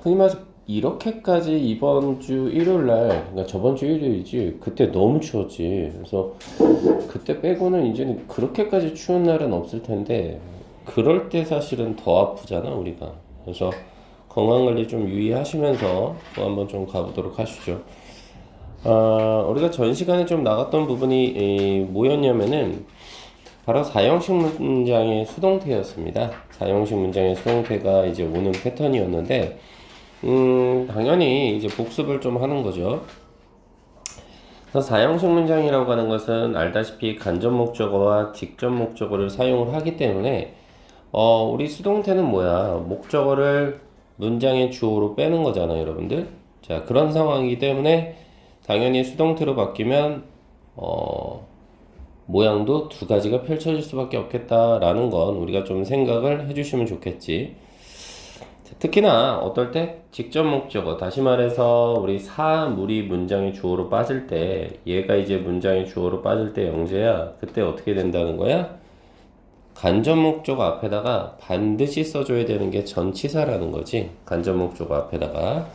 흔히 말해서 이렇게까지 이번 주 일요일 날, 그러니까 저번 주 일요일이지. 그때 너무 추웠지. 그래서 그때 빼고는 이제는 그렇게까지 추운 날은 없을 텐데, 그럴 때 사실은 더 아프잖아, 우리가. 그래서 건강 관리 좀 유의하시면서 또 한번 좀 가보도록 하시죠. 우리가 전 시간에 좀 나갔던 부분이 뭐였냐면은 바로 사형식 문장의 수동태였습니다. 사형식 문장의 수동태가 이제 오는 패턴이었는데, 당연히 이제 복습을 좀 하는 거죠. 그래서 사형식 문장이라고 하는 것은 알다시피 간접 목적어와 직접 목적어를 사용을 하기 때문에, 우리 수동태는 뭐야? 목적어를 문장의 주어로 빼는 거잖아요, 여러분들. 자, 그런 상황이기 때문에 당연히 수동태로 바뀌면, 모양도 두 가지가 펼쳐질 수밖에 없겠다라는 건 우리가 좀 생각을 해주시면 좋겠지. 특히나 어떨 때 직접 목적어, 다시 말해서 우리 사물이 문장의 주어로 빠질 때, 얘가 이제 문장의 주어로 빠질 때 영재야, 그때 어떻게 된다는 거야? 간접 목적어 앞에다가 반드시 써줘야 되는 게 전치사라는 거지. 간접 목적어 앞에다가.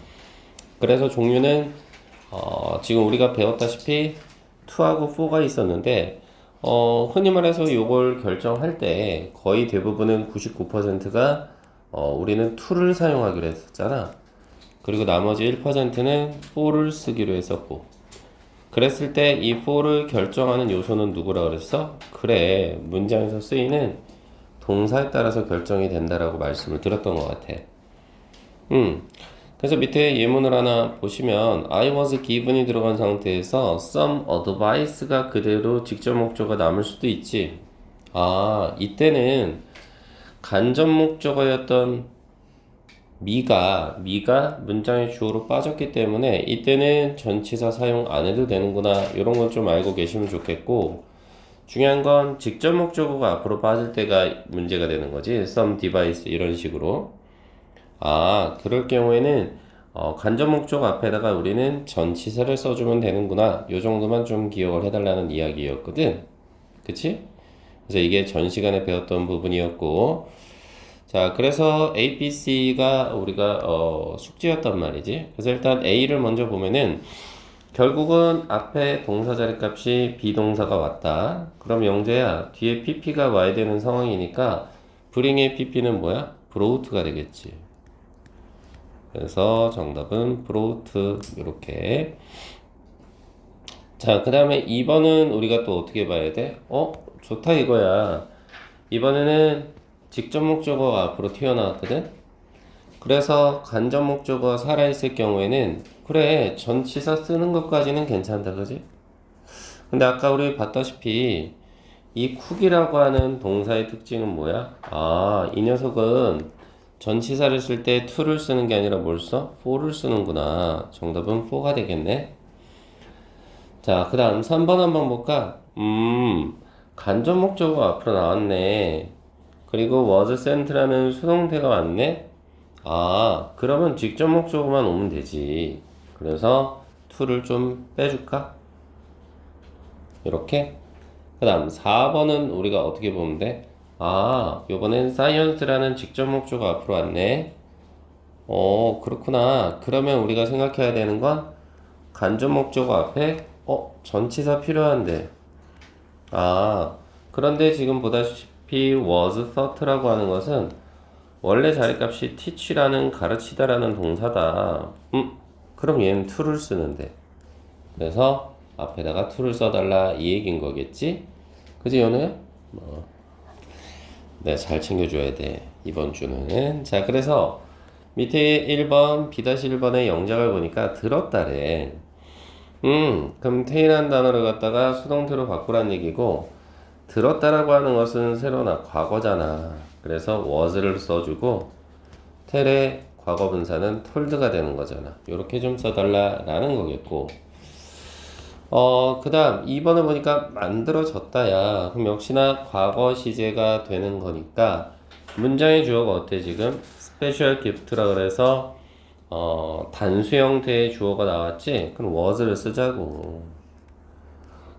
그래서 종류는 지금 우리가 배웠다시피 to하고 for가 있었는데, 흔히 말해서 요걸 결정할 때 거의 대부분은 99%가 우리는 to를 사용하기로 했었잖아. 그리고 나머지 1%는 for를 쓰기로 했었고, 그랬을 때 이 for를 결정하는 요소는 누구라 그랬어? 그래, 문장에서 쓰이는 동사에 따라서 결정이 된다라고 말씀을 드렸던 것 같아. 그래서 밑에 예문을 하나 보시면 I was given이 들어간 상태에서 some advice가 그대로 직접 목적어가 남을 수도 있지. 이때는 간접 목적어였던 미가 문장의 주어로 빠졌기 때문에 이때는 전치사 사용 안 해도 되는구나. 이런 건 좀 알고 계시면 좋겠고, 중요한 건 직접 목적어가 앞으로 빠질 때가 문제가 되는 거지. some device 이런 식으로. 그럴 경우에는 간접 목적 앞에다가 우리는 전치사를 써주면 되는구나. 요 정도만 좀 기억을 해달라는 이야기였거든. 그치? 그래서 이게 전 시간에 배웠던 부분이었고, 자, 그래서 A, B, C가 우리가 숙제였단 말이지. 그래서 일단 A를 먼저 보면은 결국은 앞에 동사 자리값이 비동사가 왔다. 그럼 영재야, 뒤에 PP가 와야 되는 상황이니까 bring의 PP는 뭐야? brought가 되겠지. 그래서 정답은 brought 이렇게. 자, 그 다음에 2번은 우리가 또 어떻게 봐야 돼? 좋다 이거야. 이번에는 직접 목적어가 앞으로 튀어나왔거든. 그래서 간접 목적어가 살아있을 경우에는 그래, 전치사 쓰는 것까지는 괜찮다, 그지? 근데 아까 우리 봤다시피 이 쿡이라고 하는 동사의 특징은 뭐야? 이 녀석은 전치사를 쓸 때 to를 쓰는 게 아니라 뭘 써? for를 쓰는구나. 정답은 for가 되겠네. 자, 그 다음 3번 한번 볼까? 간접 목적어가 앞으로 나왔네. 그리고 was sent라는 수동태가 왔네. 그러면 직접 목적어만 오면 되지. 그래서 to를 좀 빼줄까? 이렇게. 그 다음 4번은 우리가 어떻게 보면 돼? 요번엔 science라는 직접 목적어 앞으로 왔네. 그렇구나. 그러면 우리가 생각해야 되는 건 간접 목적어 앞에 전치사 필요한데. 그런데 지금 보다시피 was thought라고 하는 것은 원래 자리값이 teach라는 가르치다라는 동사다. 그럼 얘는 to를 쓰는데. 그래서 앞에다가 to를 써달라 이 얘기인 거겠지? 그지, 연우야? 네, 잘 챙겨줘야 돼, 이번 주는. 자, 그래서 밑에 1번, B-1번의 영작을 보니까 들었다래. 그럼 테일한 단어를 갖다가 수동태로 바꾸란 얘기고, 들었다라고 하는 것은 새로나 과거잖아. 그래서 was를 써주고, 텔의 과거 분사는 told가 되는 거잖아. 요렇게 좀 써달라라는 거겠고, 그 다음 2번을 보니까 만들어졌다야. 그럼 역시나 과거 시제가 되는 거니까 문장의 주어가 어때 지금? 스페셜 기프트라 그래서 단수 형태의 주어가 나왔지? 그럼 was를 쓰자고.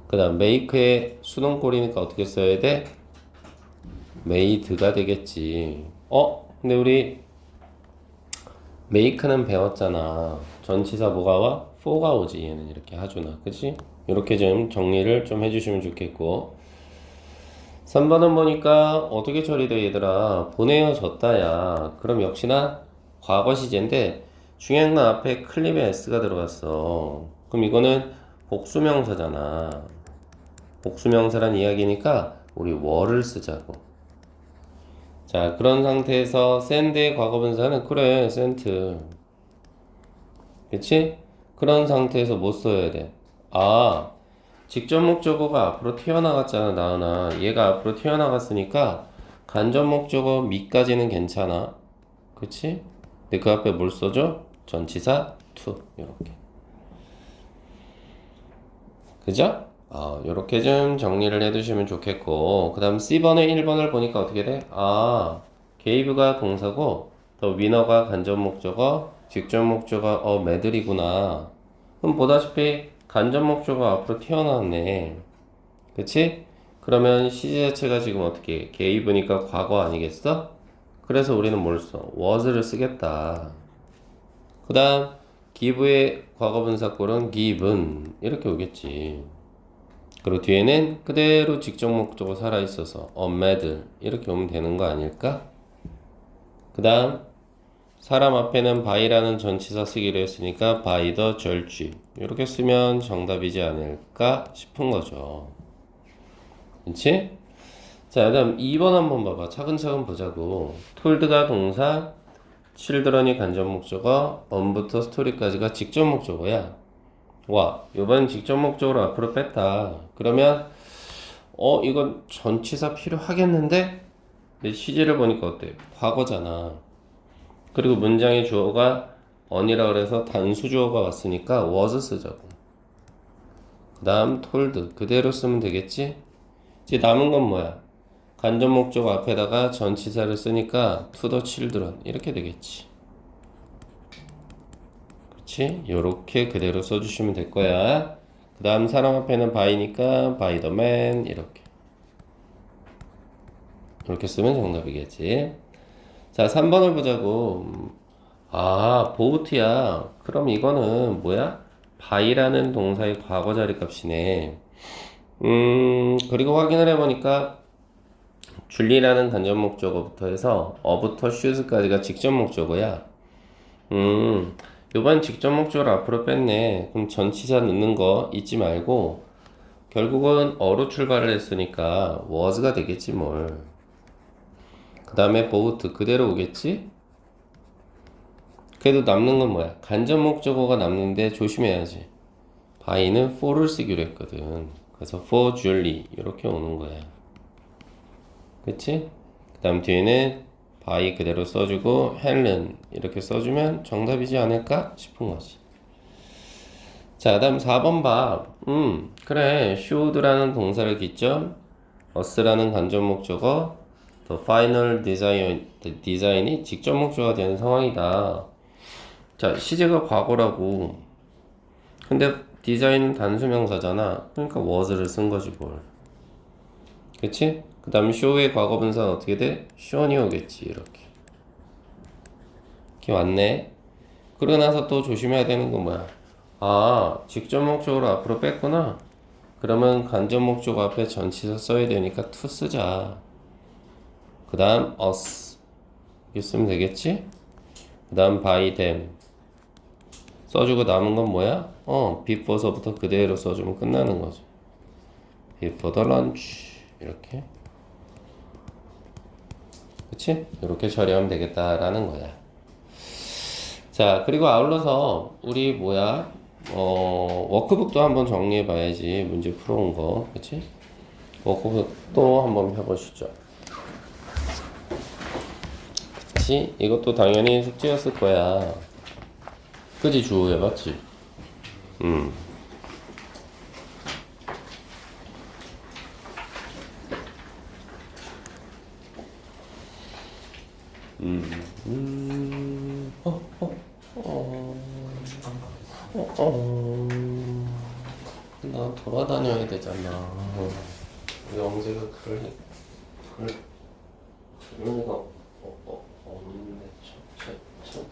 그 다음 make의 수동꼴이니까 어떻게 써야 돼? made가 되겠지. 근데 우리 make는 배웠잖아. 전치사 뭐가 와? for가 오지. 얘는 이렇게 하주나. 그치? 이렇게 좀 정리를 좀 해주시면 좋겠고. 3번은 보니까 어떻게 처리돼 얘들아? 보내어졌다야. 그럼 역시나 과거 시제인데 중요한 건 앞에 클립에 s가 들어갔어. 그럼 이거는 복수명사잖아. 복수명사란 이야기니까 우리 were를 쓰자고. 자, 그런 상태에서 send의 과거분사는 그래, sent. 그치? 그런 상태에서 뭐 써야 돼? 아, 직접 목적어가 앞으로 튀어나갔잖아, 나은아. 얘가 앞으로 튀어나갔으니까 간접 목적어 미까지는 괜찮아. 그치? 근데 그 앞에 뭘 써줘? 전치사 to. 요렇게. 그죠? 요렇게 좀 정리를 해두시면 좋겠고. 그 다음 C번에 1번을 보니까 어떻게 돼? gave가 동사고, 더 위너가 간접 목적어, 직접 목적어, 매들이구나. 그럼 보다시피 간접 목적어 앞으로 튀어나왔네. 그치? 그러면 시제 자체가 지금 어떻게 gave니까 과거 아니겠어? 그래서 우리는 뭘 써? was를 쓰겠다. 그 다음 give의 과거분사꼴은 given 이렇게 오겠지. 그리고 뒤에는 그대로 직접 목적어 살아있어서 mad 이렇게 오면 되는 거 아닐까? 그 다음 사람 앞에는 by라는 전치사 쓰기로 했으니까 by the judge 이렇게 쓰면 정답이지 않을까 싶은 거죠. 그치? 자, 그 다음 2번 한번 봐봐. 차근차근 보자고. told가 동사, children이 간접 목적어, on부터 story까지가 직접 목적어야. 와, 요번 직접 목적으로 앞으로 뺐다. 그러면 이건 전치사 필요하겠는데? 근데 시제를 보니까 어때? 과거잖아. 그리고 문장의 주어가 on이라 그래서 단수 주어가 왔으니까 was 쓰자고. 그 다음 told 그대로 쓰면 되겠지? 이제 남은 건 뭐야? 간접 목적 앞에다가 전치사를 쓰니까 to the children 이렇게 되겠지. 그렇지? 요렇게 그대로 써주시면 될 거야. 그 다음 사람 앞에는 by니까 by the man 이렇게 쓰면 정답이겠지. 자, 3번을 보자고. 보우트야. 그럼 이거는 뭐야? by라는 동사의 과거 자리 값이네. 그리고 확인을 해보니까 줄리라는 간접 목적어부터 해서 어부터 슈즈까지가 직접 목적어야. 요번 직접 목적어를 앞으로 뺐네. 그럼 전치사 넣는 거 잊지 말고 결국은 어로 출발을 했으니까 was가 되겠지 뭘. 그 다음에 both 그대로 오겠지? 그래도 남는 건 뭐야? 간접 목적어가 남는데 조심해야지. by는 for를 쓰기로 했거든. 그래서 for Julie 이렇게 오는 거야. 그치? 그 다음 뒤에는 by 그대로 써주고 Helen 이렇게 써주면 정답이지 않을까 싶은 거지. 자, 다음 4번 봐. 그래. should라는 동사를 기점, us라는 간접 목적어, the final design이 직접 목적어가 되는 상황이다. 자, 시제가 과거라고. 근데 디자인은 단수명사잖아. 그러니까 was를 쓴 거지 뭘. 그치? 그 다음에 show의 과거분사는 어떻게 돼? shown이 오겠지 이렇게. 이렇게 왔네. 그러고 나서 또 조심해야 되는 건 뭐야? 직접 목적으로 앞으로 뺐구나. 그러면 간접 목적 앞에 전치사 써야 되니까 to 쓰자. 그 다음 us 이렇게 쓰면 되겠지? 그 다음 by them 써주고 남은 건 뭐야? before서부터 그대로 써주면 끝나는 거죠. before the lunch 이렇게. 그치? 이렇게 처리하면 되겠다라는 거야. 자, 그리고 아울러서 우리 워크북도 한번 정리해 봐야지. 문제 풀어온 거. 그치? 워크북도 한번 해보시죠. 그치? 이것도 당연히 숙제였을 거야. 그지, 주호야, 맞지? 나 돌아다녀야 되잖아. 우리 영재가 그럴 리가 없는데, 참.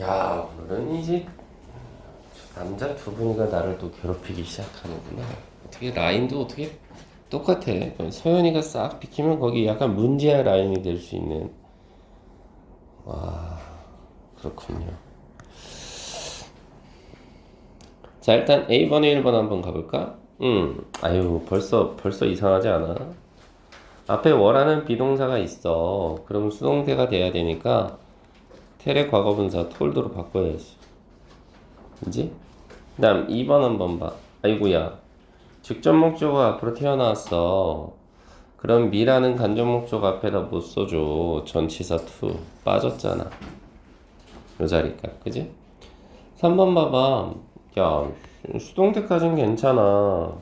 야, 오늘은 이제 남자 두 분이가 나를 또 괴롭히기 시작하는구나. 어떻게 라인도 어떻게 똑같아. 서연이가 싹 비키면 거기 약간 문제아 라인이 될 수 있는. 와, 그렇군요. 자, 일단 A번, 1번 한번 가볼까? 아유, 벌써 이상하지 않아? 앞에 원하는 비동사가 있어. 그럼 수동태가 돼야 되니까 테레 과거분사 톨드로 바꿔야지. 그지? 그 다음 2번 한번 봐. 아이고야. 직접 목적어 앞으로 튀어나왔어. 그럼 미라는 간접 목적 앞에다 못 써줘. 전치사 to 빠졌잖아. 요 자리가. 그지? 3번 봐봐. 야, 수동태까진 괜찮아.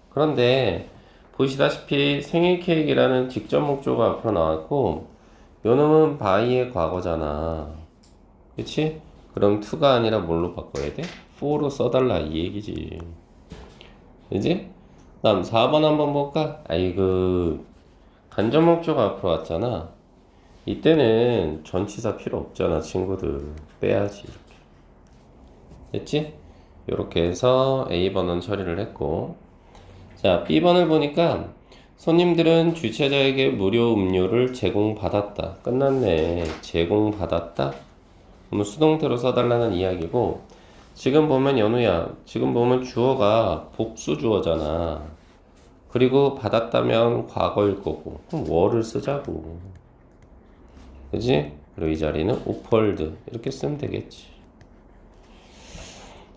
그런데 보시다시피 생일 케이크라는 직접 목적어 앞으로 나왔고 요 놈은 바이의 과거잖아. 그치? 그럼 to가 아니라 뭘로 바꿔야 돼? for로 써달라 이 얘기지. 그지? 다음 4번 한번 볼까? 아이고 간접 목적 앞으로 왔잖아. 이때는 전치사 필요 없잖아 친구들. 빼야지 이렇게. 됐지? 이렇게 해서 A번은 처리를 했고 자 B번을 보니까 손님들은 주최자에게 무료 음료를 제공받았다. 끝났네. 제공받았다? 그럼 수동태로 써달라는 이야기고 지금 보면 연우야 지금 보면 주어가 복수 주어잖아. 그리고 받았다면 과거일 거고 그럼 were 쓰자고. 그지? 그리고 이 자리는 offered 이렇게 쓰면 되겠지.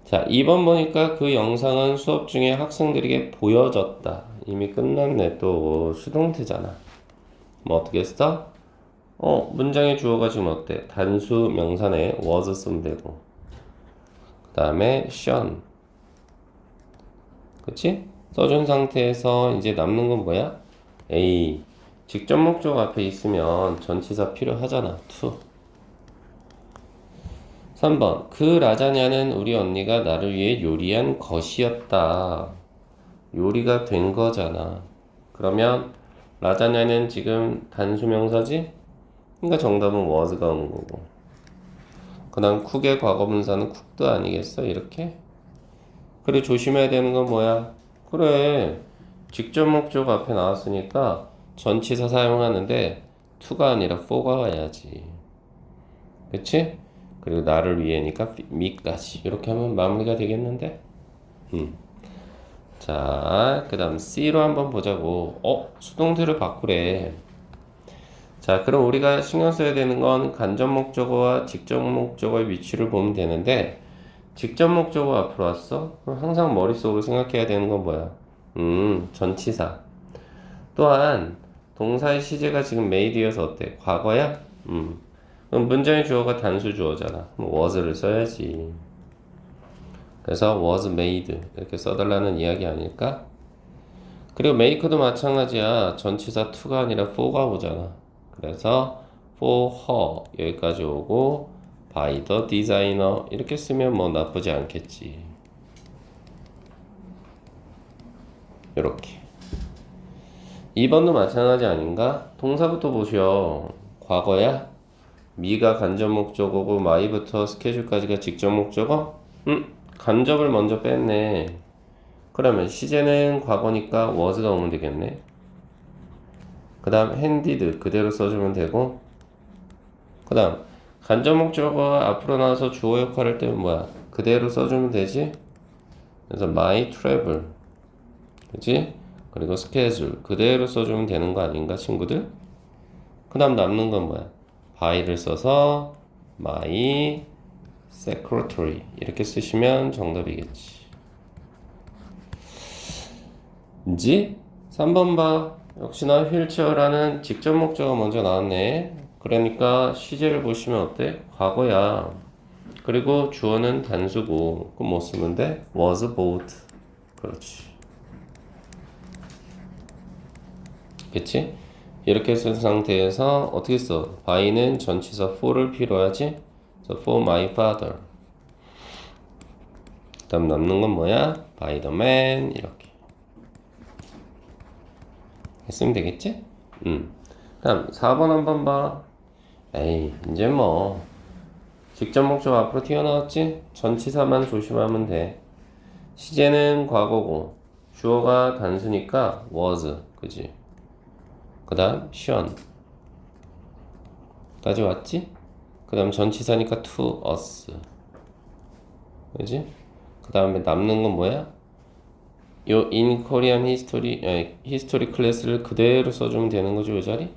자 2번 보니까 그 영상은 수업 중에 학생들에게 보여졌다. 이미 끝났네. 또 수동태잖아. 뭐 어떻게 써? 문장의 주어가 지금 어때? 단수 명사네 was 쓰면 되고 그 다음에 shown 그치? 써준 상태에서 이제 남는 건 뭐야? A 직접 목적 앞에 있으면 전치사 필요하잖아 to 3번 그 라자냐는 우리 언니가 나를 위해 요리한 것이었다 요리가 된 거잖아 그러면 라자냐는 지금 단수 명사지? 그러니까 정답은 was가 오는 거고 그 다음 쿡의 과거분사는 쿡도 아니겠어 이렇게? 그래 조심해야 되는 건 뭐야? 그래 직접 목적 앞에 나왔으니까 전치사 사용하는데 to가 아니라 for가 와야지 그치? 그리고 나를 위해니까 me까지 이렇게 하면 마무리가 되겠는데? 자, 그 다음 C로 한번 보자고 수동태를 바꾸래 자, 그럼 우리가 신경 써야 되는 건 간접 목적어와 직접 목적어의 위치를 보면 되는데 직접 목적어 앞으로 왔어? 그럼 항상 머릿속으로 생각해야 되는 건 뭐야? 전치사. 또한 동사의 시제가 지금 made여서 어때? 과거야? 그럼 문장의 주어가 단수 주어잖아. 그럼 was를 써야지. 그래서 was made 이렇게 써달라는 이야기 아닐까? 그리고 make도 마찬가지야. 전치사 to가 아니라 for가 오잖아. 그래서 for her 여기까지 오고 by the designer 이렇게 쓰면 뭐 나쁘지 않겠지. 이렇게 2번도 마찬가지 아닌가? 동사부터 보시오. 과거야? 미가 간접 목적어고 my부터 스케줄까지가 직접 목적어? 간접을 먼저 뺐네. 그러면 시제는 과거니까 was가 오면 되겠네. 그 다음 handed 그대로 써주면 되고 그 다음 간접 목적어가 앞으로 나와서 주어 역할을 할 때는 뭐야? 그대로 써주면 되지? 그래서 my travel 그치? 그리고 schedule 그대로 써주면 되는 거 아닌가 친구들? 그 다음 남는 건 뭐야? by를 써서 my secretary 이렇게 쓰시면 정답이겠지 이제 3번 봐 역시나 휠체어라는 직접 목적어가 먼저 나왔네 그러니까 시제를 보시면 어때? 과거야 그리고 주어는 단수고 그럼 뭐 쓰면 돼? was bought 그렇지 그치? 이렇게 쓴 상태에서 어떻게 써? by는 전치사 for를 필요로 하지? 그래서 for my father 그 다음 남는 건 뭐야? by the man 이렇게 했으면 되겠지? 다음 4번 한번 봐 에이 이제 뭐 직접 목적 앞으로 튀어나왔지? 전치사만 조심하면 돼. 시제는 과거고 주어가 단수니까 was, 그지? 그 다음 션 까지 왔지? 그 다음 전치사니까 to us, 그지? 그 다음에 남는 건 뭐야? 요 in Korean history, history 클래스를 그대로 써주면 되는 거죠, 이 자리?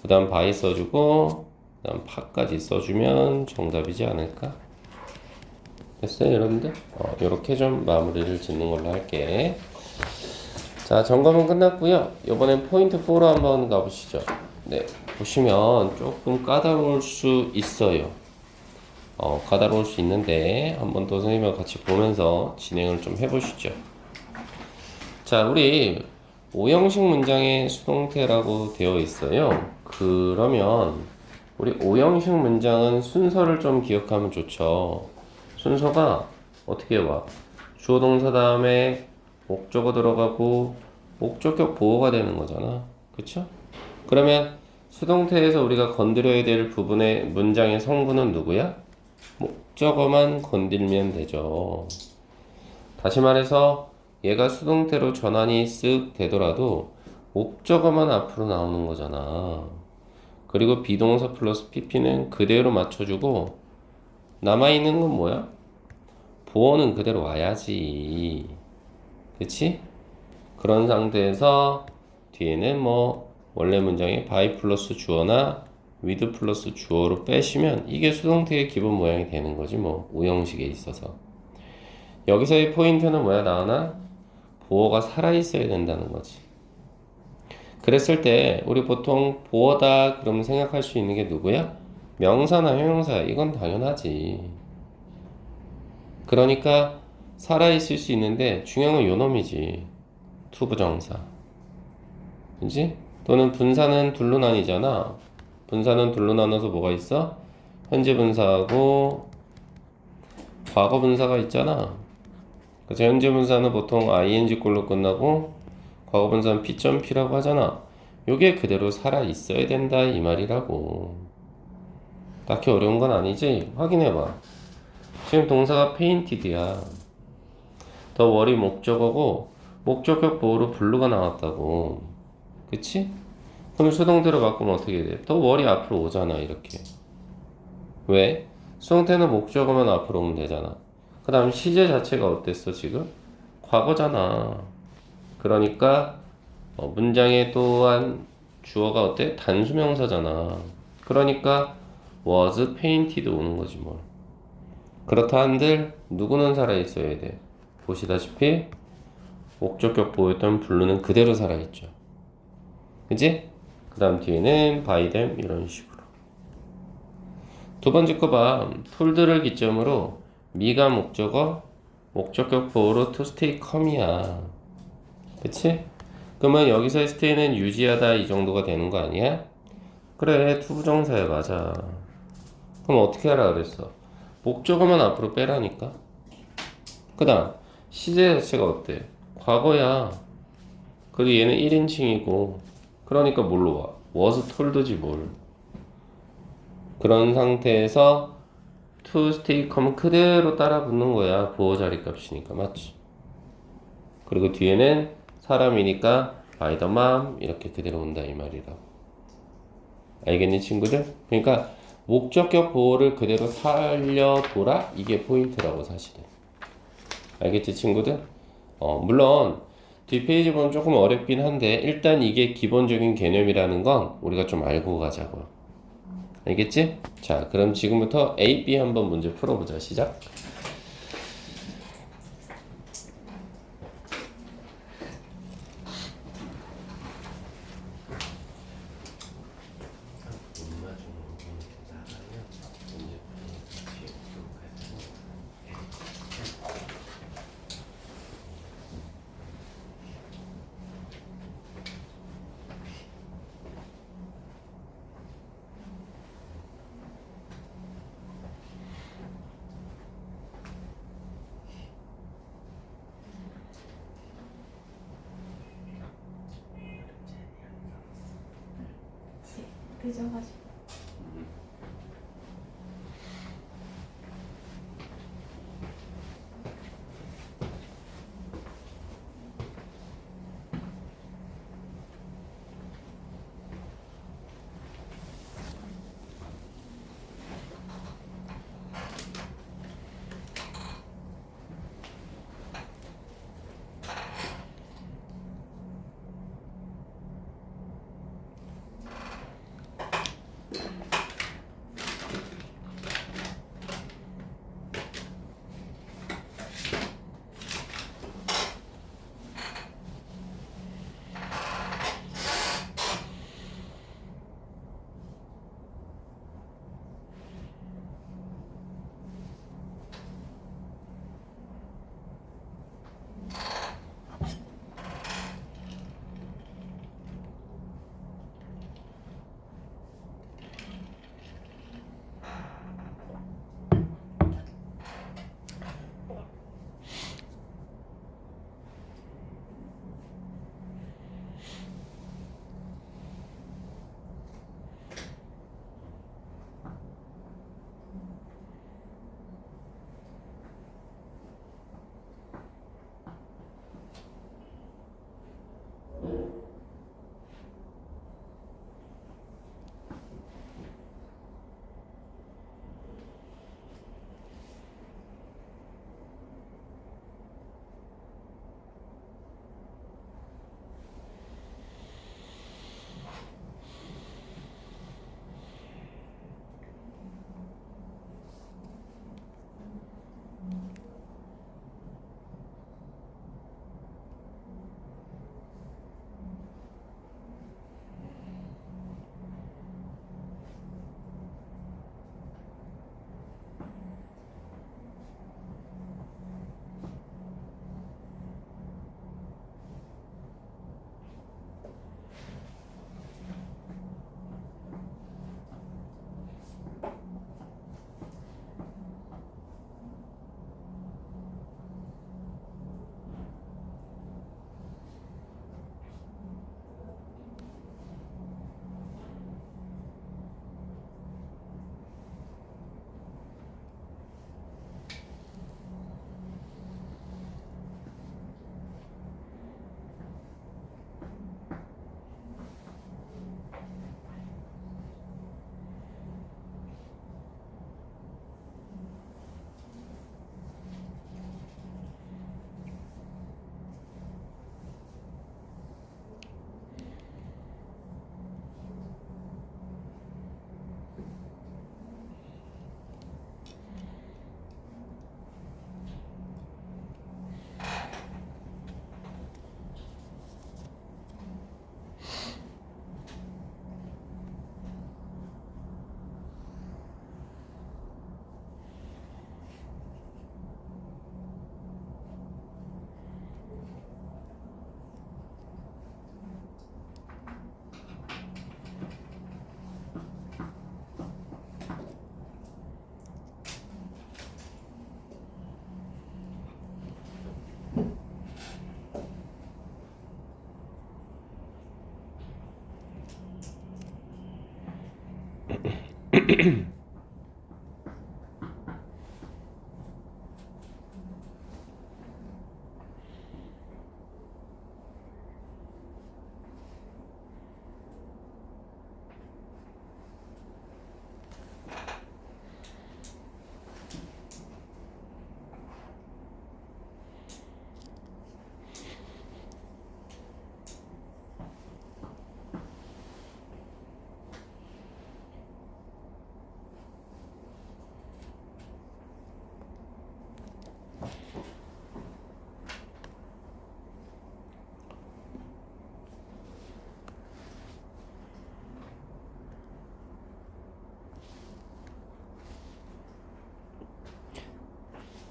그 다음 by 써주고 그 다음 파까지 써주면 정답이지 않을까? 됐어요, 여러분들? 요렇게 좀 마무리를 짓는 걸로 할게. 자, 점검은 끝났고요. 이번엔 포인트 4로 한번 가보시죠. 네, 보시면 조금 까다로울 수 있어요. 까다로울 수 있는데 한 번 더 선생님과 같이 보면서 진행을 좀 해보시죠. 자, 우리 5형식 문장의 수동태라고 되어 있어요. 그러면 우리 5형식 문장은 순서를 좀 기억하면 좋죠. 순서가 어떻게 와? 주어 동사 다음에 목적어 들어가고 목적격 보호가 되는 거잖아. 그쵸? 그러면 수동태에서 우리가 건드려야 될 부분의 문장의 성분은 누구야? 목적어만 건들면 되죠. 다시 말해서 얘가 수동태로 전환이 쓱 되더라도 목적어만 앞으로 나오는 거잖아. 그리고 비동사 플러스 pp는 그대로 맞춰주고 남아있는 건 뭐야? 보어는 그대로 와야지. 그치? 그런 상태에서 뒤에는 뭐 원래 문장에 by 플러스 주어나 with 플러스 주어로 빼시면 이게 수동태의 기본 모양이 되는 거지 뭐 오형식에 있어서. 여기서의 포인트는 뭐야 나오나? 보어가 살아있어야 된다는 거지. 그랬을 때 우리 보통 보어다 그러면 생각할 수 있는 게 누구야? 명사나 형용사야. 이건 당연하지. 그러니까 살아있을 수 있는데 중요한 건 요놈이지. 투부정사. 그지? 또는 분사는 둘로 나뉘잖아. 분사는 둘로 나눠서 뭐가 있어? 현재 분사하고 과거 분사가 있잖아. 그래서 현재 분사는 보통 ing꼴로 끝나고 과거 분사는 p.p라고 하잖아. 요게 그대로 살아 있어야 된다 이 말이라고. 딱히 어려운 건 아니지? 확인해봐. 지금 동사가 painted야. 더 월이 목적어고 목적격 보호로 blue가 나왔다고. 그치? 그럼 수동태로 바꾸면 어떻게 돼? 더 월이 앞으로 오잖아 이렇게. 왜? 수동태는 목적어만 앞으로 오면 되잖아. 그 다음 시제 자체가 어땠어 지금? 과거잖아. 그러니까 문장에 또한 주어가 어때? 단수명사잖아. 그러니까 was painted 오는 거지 뭘. 그렇다 한들 누구는 살아있어야 돼. 보시다시피 목적격 보였던 blue는 그대로 살아있죠. 그지? 그 다음 뒤에는 by them 이런 식으로. 두 번째 거 봐. told를 기점으로 미가 목적어, 목적격 보호로 to stay calm이야. 그치? 그러면 여기서의 stay는 유지하다 이 정도가 되는 거 아니야? 그래, 투부정사야, 맞아. 그럼 어떻게 하라 그랬어? 목적어만 앞으로 빼라니까? 그 다음, 시제 자체가 어때? 과거야. 그리고 얘는 1인칭이고, 그러니까 뭘로 와? was told지 뭘. 그런 상태에서 to stay calm 그대로 따라 붙는 거야. 보호 자리 값이니까, 맞지? 그리고 뒤에는 사람이니까 by the mom 이렇게 그대로 온다 이 말이라고. 알겠니 친구들? 그러니까 목적격 보호를 그대로 살려둬라 이게 포인트라고 사실은. 알겠지 친구들? 물론 뒷페이지 보면 조금 어렵긴 한데 일단 이게 기본적인 개념이라는 건 우리가 좀 알고 가자고요. 알겠지? 자 그럼 지금부터 A, B 한번 문제 풀어보자. 시작. 늦어가지고.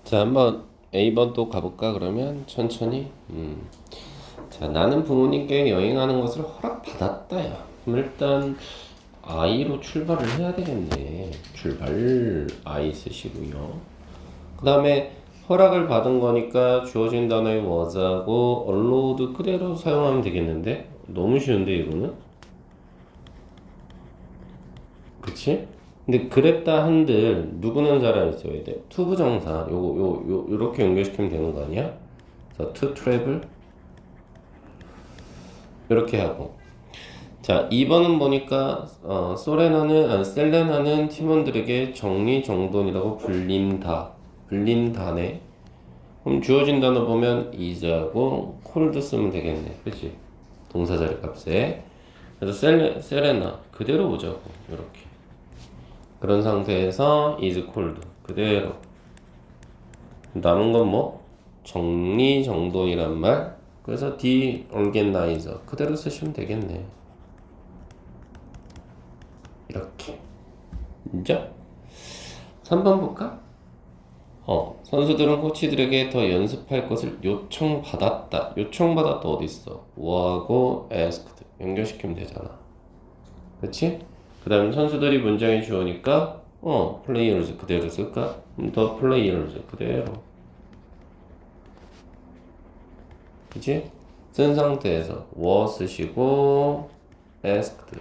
자, 한번 A번 또 가볼까? 그러면 천천히. 자, 나는 부모님께 여행하는 것을 허락받았다야. 그럼 일단 I로 출발을 해야 되겠네. 출발 I 쓰시고요. 그 다음에 허락을 받은 거니까 주어진 단어의 was하고 allowed 그대로 사용하면 되겠는데? 너무 쉬운데 이거는? 그치? 근데 그랬다 한들 누구는 살아있어야 돼? to 부정사 요렇게 연결시키면 되는 거 아니야? 그래서 to travel 이렇게 하고 자 2번은 보니까 셀레나는 팀원들에게 정리정돈이라고 불린다네. 그럼 주어진 단어 보면 is하고 cold 쓰면 되겠네. 그치? 동사자리 값에 그래서 셀레나 그대로 오자고 이렇게 그런 상태에서 is cold 그대로 남은 건 뭐? 정리정돈이란 말 그래서 deorganizer 그대로 쓰시면 되겠네. 이렇게 인정? 3번 볼까? 선수들은 코치들에게 더 연습할 것을 요청받았다. 요청받았다 어디 있어? 뭐하고 asked 연결시키면 되잖아. 그치? 그 다음에 선수들이 문장에 주어니까 players 그대로 쓸까? 더 players 그대로 그치? 쓴 상태에서 was 쓰시고 asked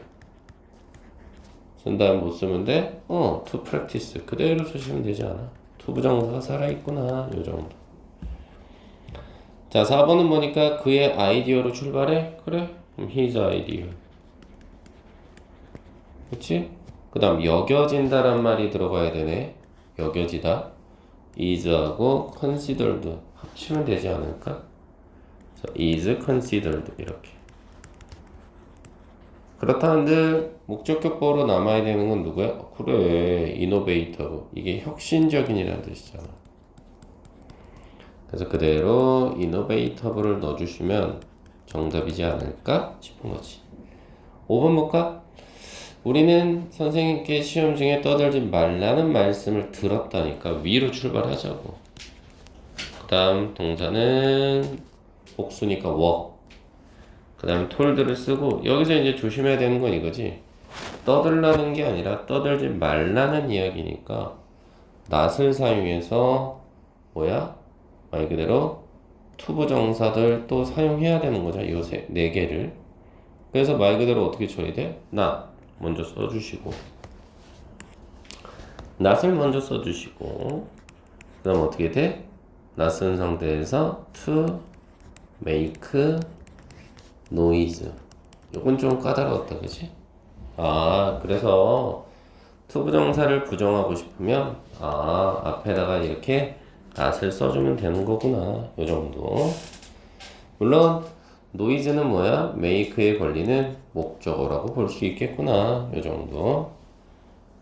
쓴 다음에 못 쓰면 돼? to practice 그대로 쓰시면 되지 않아? to 부정사가 살아있구나 요 정도. 자 4번은 뭐니까 그의 아이디어로 출발해? 그래? 그럼 his idea 그치? 그 다음 여겨진다란 말이 들어가야 되네. 여겨지다 is하고 considered 합치면 되지 않을까? is considered 이렇게. 그렇다 한들 목적격보로 남아야 되는 건 누구야? 그래 innovator 이게 혁신적인이라는 뜻이잖아. 그래서 그대로 innovative를 넣어주시면 정답이지 않을까 싶은 거지. 5번 볼까? 우리는 선생님께 시험 중에 떠들지 말라는 말씀을 들었다니까 위로 출발하자고. 그 다음 동사는 복수니까 walk 그 다음에 told를 쓰고 여기서 이제 조심해야 되는 건 이거지. 떠들라는 게 아니라 떠들지 말라는 이야기니까 not을 사용해서 뭐야? 말 그대로 투부정사들 또 사용해야 되는 거죠. 이 네 개를. 그래서 말 그대로 어떻게 처리해 돼? not 먼저 써주시고 not을 먼저 써주시고 그 다음 어떻게 돼? not 쓴 상태에서 to make noise 요건 좀 까다로웠다 그치? 그래서 투부정사를 부정하고 싶으면 앞에다가 이렇게 not을 써주면 되는 거구나 요 정도. 물론 noise는 뭐야? make에 걸리는 목적어라고 볼 수 있겠구나 요 정도.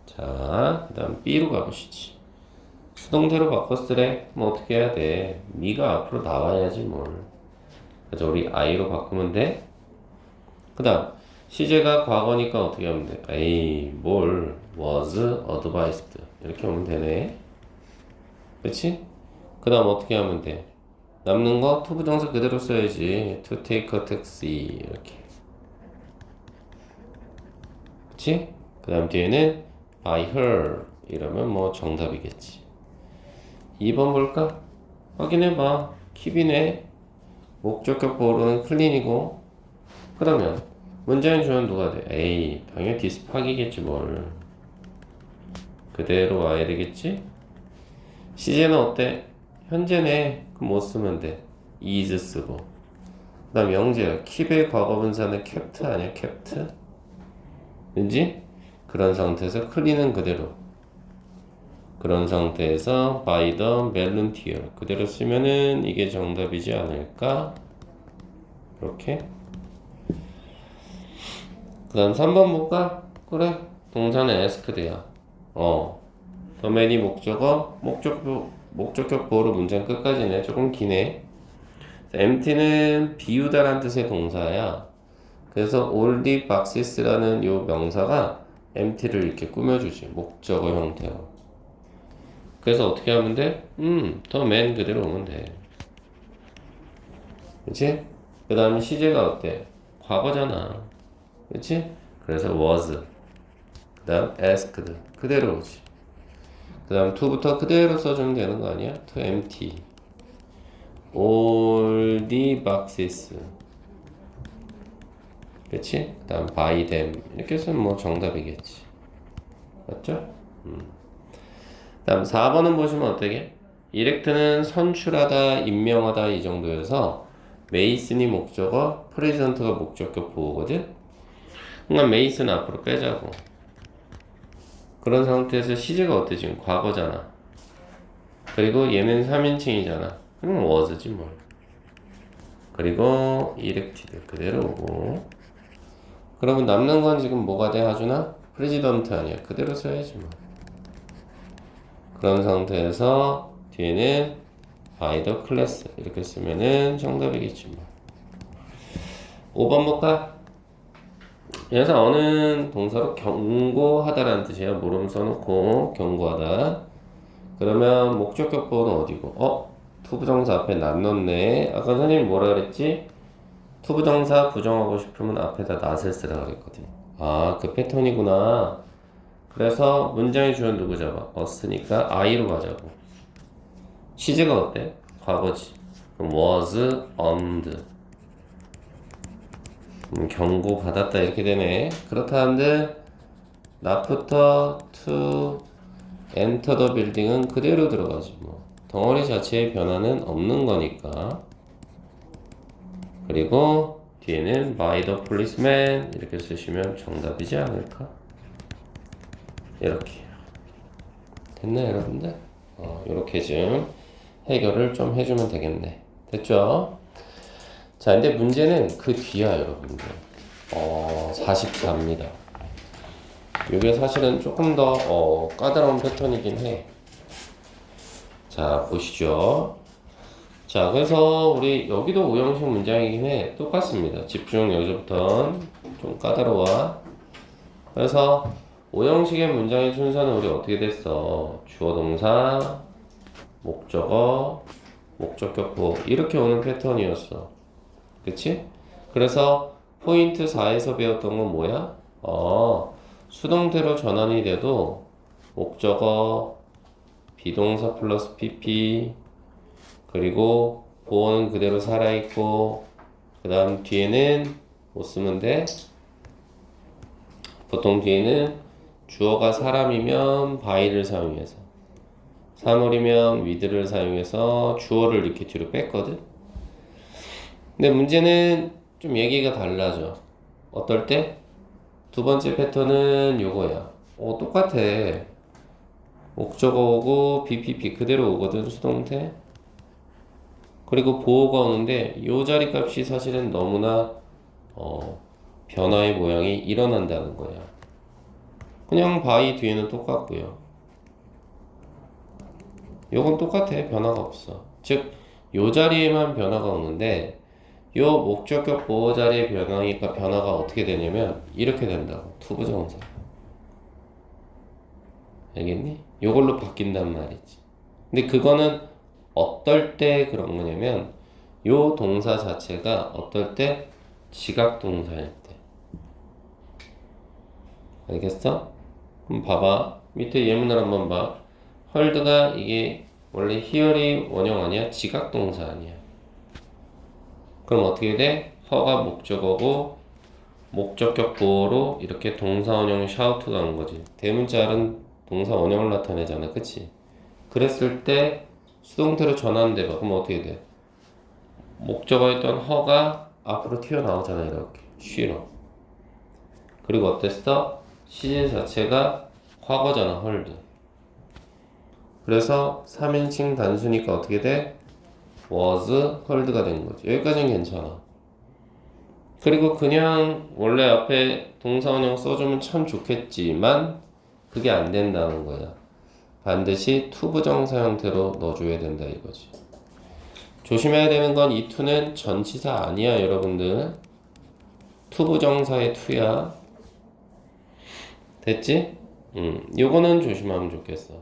자 그 다음 B로 가보시지. 수동태로 바꿨으래 뭐 어떻게 해야 돼? 미가 앞으로 나와야지 뭘. 그래서 우리 I로 바꾸면 돼. 그 다음 시제가 과거니까 어떻게 하면 돼? 뭘 was advised 이렇게 하면 되네. 그치? 그 다음 어떻게 하면 돼? 남는 거 투부정사 그대로 써야지. to take a taxi 이렇게. 그치? 그 다음 뒤에는 by her 이러면 뭐 정답이겠지. 2번 볼까? 확인해봐. 킵이네. 목적격 보호로는 클린이고 그러면 문장의 주어는 누가 돼? 당연히 디스팍이겠지 뭘. 그대로 와야 되겠지? 시제는 어때? 현재네. 그럼 뭐 쓰면 돼? is 쓰고. 그 다음 영재야. keep의 과거분사는 kept 아니야? kept? 왠지? 그런 상태에서 clean은 그대로. 그런 상태에서 by the volunteer 그대로 쓰면은 이게 정답이지 않을까? 이렇게. 그 다음 3번 볼까? 그래. 동사는 asked야. 더 many 목적어, 목적격 보호로 문장 끝까지네. 조금 기네. empty는 비우다란 뜻의 동사야. 그래서 all the boxes라는 요 명사가 empty를 이렇게 꾸며주지. 목적어 형태로. 그래서 어떻게 하면 돼? 더 맨 그대로 오면 돼. 그치? 그 다음에 시제가 어때? 과거잖아. 그치? 그래서 was. 그 다음 asked. 그대로 오지. 그 다음 to부터 그대로 써주면 되는 거 아니야? to empty. all the boxes. 그치? 그 다음 by them. 이렇게 쓰면 뭐 정답이겠지. 맞죠? 그 다음 4번은 보시면 어떻게? 이렉트는 선출하다, 임명하다 이 정도여서 메이슨이 목적어, 프레젠트가 목적격 보호거든? 그러니까 메이슨 앞으로 빼자고. 그런 상태에서 시제가 어때? 지금 과거잖아. 그리고 얘는 3인칭이잖아. 그럼 was지 뭘. 그리고 elected 그대로 오고. 그러면 남는 건 지금 뭐가 돼? 하주나? 프레지던트 아니야. 그대로 써야지 뭐. 그런 상태에서 뒤에는 by the class 이렇게 쓰면은 정답이겠지 뭐. 5번 볼까? 여기서 어는 동사로 경고하다라는 뜻이에요. 물음 써놓고 경고하다. 그러면 목적격 보호는 어디고? 투부정사 앞에 낫 넣네. 아까 선생님이 뭐라 그랬지? 투부정사 부정하고 싶으면 앞에다 낫을 쓰라 그랬거든. 아, 그 패턴이구나. 그래서 문장의 주어 누구 잡아? us니까 I로 가자고. 시제가 어때? 과거지. 그럼 was armed. 경고 받았다 이렇게 되네. 그렇다 한들 not부터 to enter the building은 그대로 들어가지 뭐. 덩어리 자체의 변화는 없는 거니까. 그리고 뒤에는 by the policeman 이렇게 쓰시면 정답이지 않을까? 이렇게 됐나요 여러분들? 이렇게 좀 해결을 좀 해주면 되겠네. 됐죠? 자, 근데 문제는 그 뒤야 여러분들. 44입니다. 이게 사실은 조금 더 까다로운 패턴이긴 해. 자, 보시죠. 자, 그래서 우리 여기도 오형식 문장이긴 해. 똑같습니다. 집중 여기서부터 좀 까다로워. 그래서 오형식의 문장의 순서는 우리 어떻게 됐어? 주어 동사, 목적어, 목적격 보호 이렇게 오는 패턴이었어. 그치? 그래서 포인트 4에서 배웠던 건 뭐야? 수동태로 전환이 돼도 목적어, 비동사 플러스 PP 그리고 보어는 그대로 살아있고 그 다음 뒤에는 뭐 쓰면 돼? 보통 뒤에는 주어가 사람이면 by를 사용해서 사물이면 with를 사용해서 주어를 이렇게 뒤로 뺐거든? 근데 문제는 좀 얘기가 달라져. 어떨 때? 두 번째 패턴은 요거야. 똑같아. 목적어 오고 BPP 그대로 오거든 수동태. 그리고 보호가 오는데 요 자리 값이 사실은 너무나 변화의 모양이 일어난다는 거야. 그냥 by 뒤에는 똑같고요. 요건 똑같아. 변화가 없어. 즉 요 자리에만 변화가 오는데 요 목적격 보호 자리의 변화가 어떻게 되냐면 이렇게 된다고. 투부정사. 알겠니? 요걸로 바뀐단 말이지. 근데 그거는 어떨 때 그런 거냐면 요 동사 자체가 어떨 때 지각 동사일 때. 알겠어? 그럼 봐봐. 밑에 예문을 한번 봐. 헐드가 이게 원래 히어리 원형 아니야? 지각 동사 아니야. 그럼 어떻게 돼? 허가 목적어고 목적격 보호로 이렇게 동사 원형 샤우트가 온 거지. 대문자는 동사 원형을 나타내잖아. 그치? 그랬을 때 수동태로 전환돼봐. 그럼 어떻게 돼? 목적어였던 허가 앞으로 튀어나오잖아. 이렇게 쉬로. 그리고 어땠어? 시제 자체가 과거잖아. 헐드. 그래서 3인칭 단수니까 어떻게 돼? was heard가 된 거지. 여기까지는 괜찮아. 그리고 그냥 원래 앞에 동사원형 써주면 참 좋겠지만 그게 안 된다는 거야. 반드시 투부정사 형태로 넣어줘야 된다 이거지. 조심해야 되는 건 이 투는 전치사 아니야 여러분들. 투부정사의 투야. 됐지? 요거는 조심하면 좋겠어.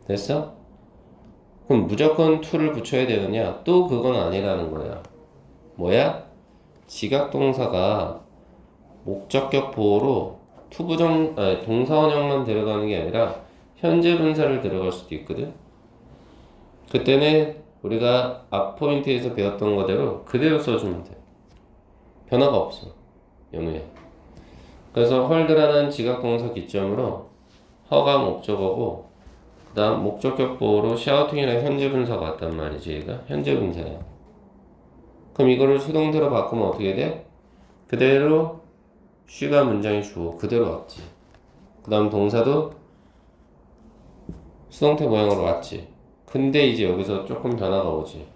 됐어? 그럼 무조건 to를 붙여야 되느냐? 또 그건 아니라는 거야. 뭐야? 지각동사가 목적격 보호로 동사원형만 들어가는 게 아니라 현재 분사를 들어갈 수도 있거든. 그때는 우리가 앞 포인트에서 배웠던 거대로 그대로 써주면 돼. 변화가 없어. 연우야. 그래서 헐드라는 지각동사 기점으로 허가 목적어고 그 다음 목적격 보호로 샤우팅이랑 현재 분사가 왔단 말이지. 얘가 현재 분사야. 그럼 이거를 수동태로 바꾸면 어떻게 돼? 그대로 쉬가 문장이 주어 그대로 왔지. 그 다음 동사도 수동태 모양으로 왔지. 근데 이제 여기서 조금 변화가 오지.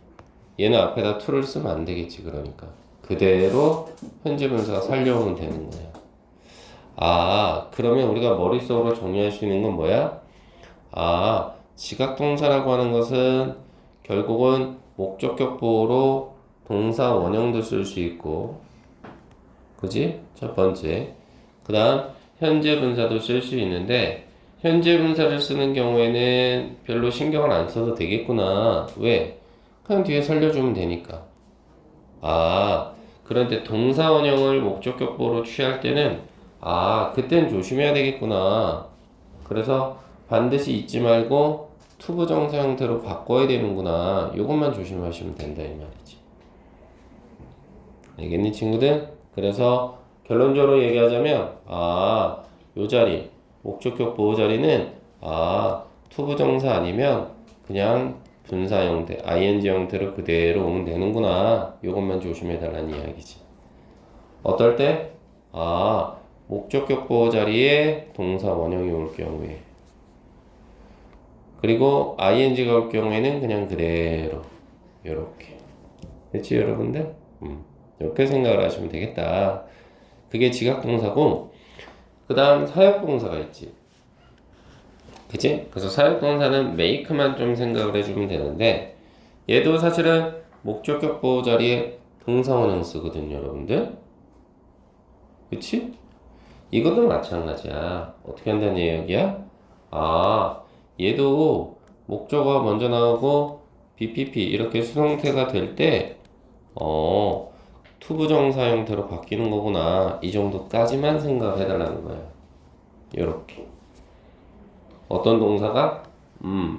얘는 앞에다 to를 쓰면 안 되겠지. 그러니까 그대로 현재 분사가 살려오면 되는 거야. 아, 그러면 우리가 머릿속으로 정리할 수 있는 건 뭐야? 아, 지각동사라고 하는 것은 결국은 목적격 보호로 동사 원형도 쓸 수 있고, 그지? 첫 번째. 그 다음, 현재 분사도 쓸 수 있는데, 현재 분사를 쓰는 경우에는 별로 신경을 안 써도 되겠구나. 왜? 그냥 뒤에 살려주면 되니까. 아, 그런데 동사 원형을 목적격 보호로 취할 때는, 아, 그땐 조심해야 되겠구나. 그래서 반드시 잊지 말고 투부정사 형태로 바꿔야 되는구나. 요것만 조심하시면 된다 이 말이지. 알겠니 친구들? 그래서 결론적으로 얘기하자면 요 자리 목적격 보호 자리는 투부정사 아니면 그냥 분사 형태 ing 형태로 그대로 오면 되는구나. 요것만 조심해 달라는 이야기지. 어떨 때? 목적격 보호 자리에 동사 원형이 올 경우에, 그리고 ing가 올 경우에는 그냥 그대로 요렇게. 됐지 여러분들? 이렇게 생각을 하시면 되겠다. 그게 지각동사고, 그 다음 사역동사가 있지. 그치? 그래서 사역동사는 make만 좀 생각을 해주면 되는데, 얘도 사실은 목적격 보호 자리에 동사 원형 쓰거든요 여러분들. 그치? 이것도 마찬가지야. 어떻게 한다는 얘기야? 얘도 목적어가 먼저 나오고 BPP 이렇게 수동태가 될 때 투부정사 형태로 바뀌는 거구나. 이 정도까지만 생각해달라는 거야. 요렇게. 어떤 동사가?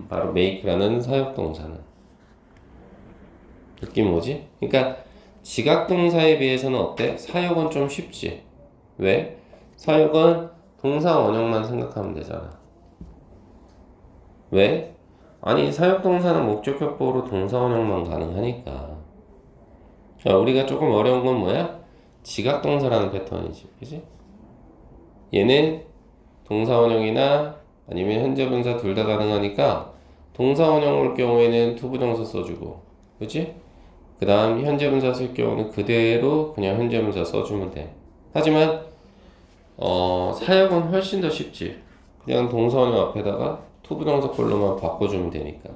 바로 make라는 사역동사는. 느낌 뭐지? 그러니까 지각동사에 비해서는 어때? 사역은 좀 쉽지. 왜? 사역은 동사 원형만 생각하면 되잖아. 왜? 아니 사역동사는 목적격 보호로 동사 원형만 가능하니까. 우리가 조금 어려운 건 뭐야? 지각동사라는 패턴이지. 그치? 얘는 동사 원형이나 아니면 현재 분사 둘 다 가능하니까 동사 원형 올 경우에는 투부정사 써주고, 그치? 그 다음 현재 분사 쓸 경우는 그대로 그냥 현재 분사 써주면 돼. 하지만 사역은 훨씬 더 쉽지. 그냥 동사 원형 앞에다가 투부정사 꼴로만 바꿔주면 되니까.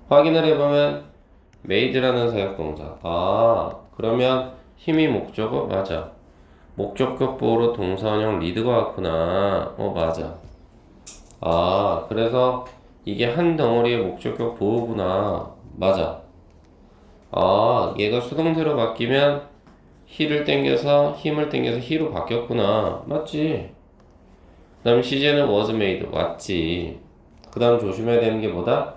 확인을 해보면 made라는 사역동사. 그러면 힘이 목적어? 맞아. 목적격 보호로 동사원형 리드가 왔구나. 맞아. 그래서 이게 한 덩어리의 목적격 보호구나. 맞아. 얘가 수동태로 바뀌면 힘을 땡겨서 히로 바뀌었구나. 맞지? 그 다음 시제는 was made. 왔지. 그 다음 조심해야 되는 게 뭐다?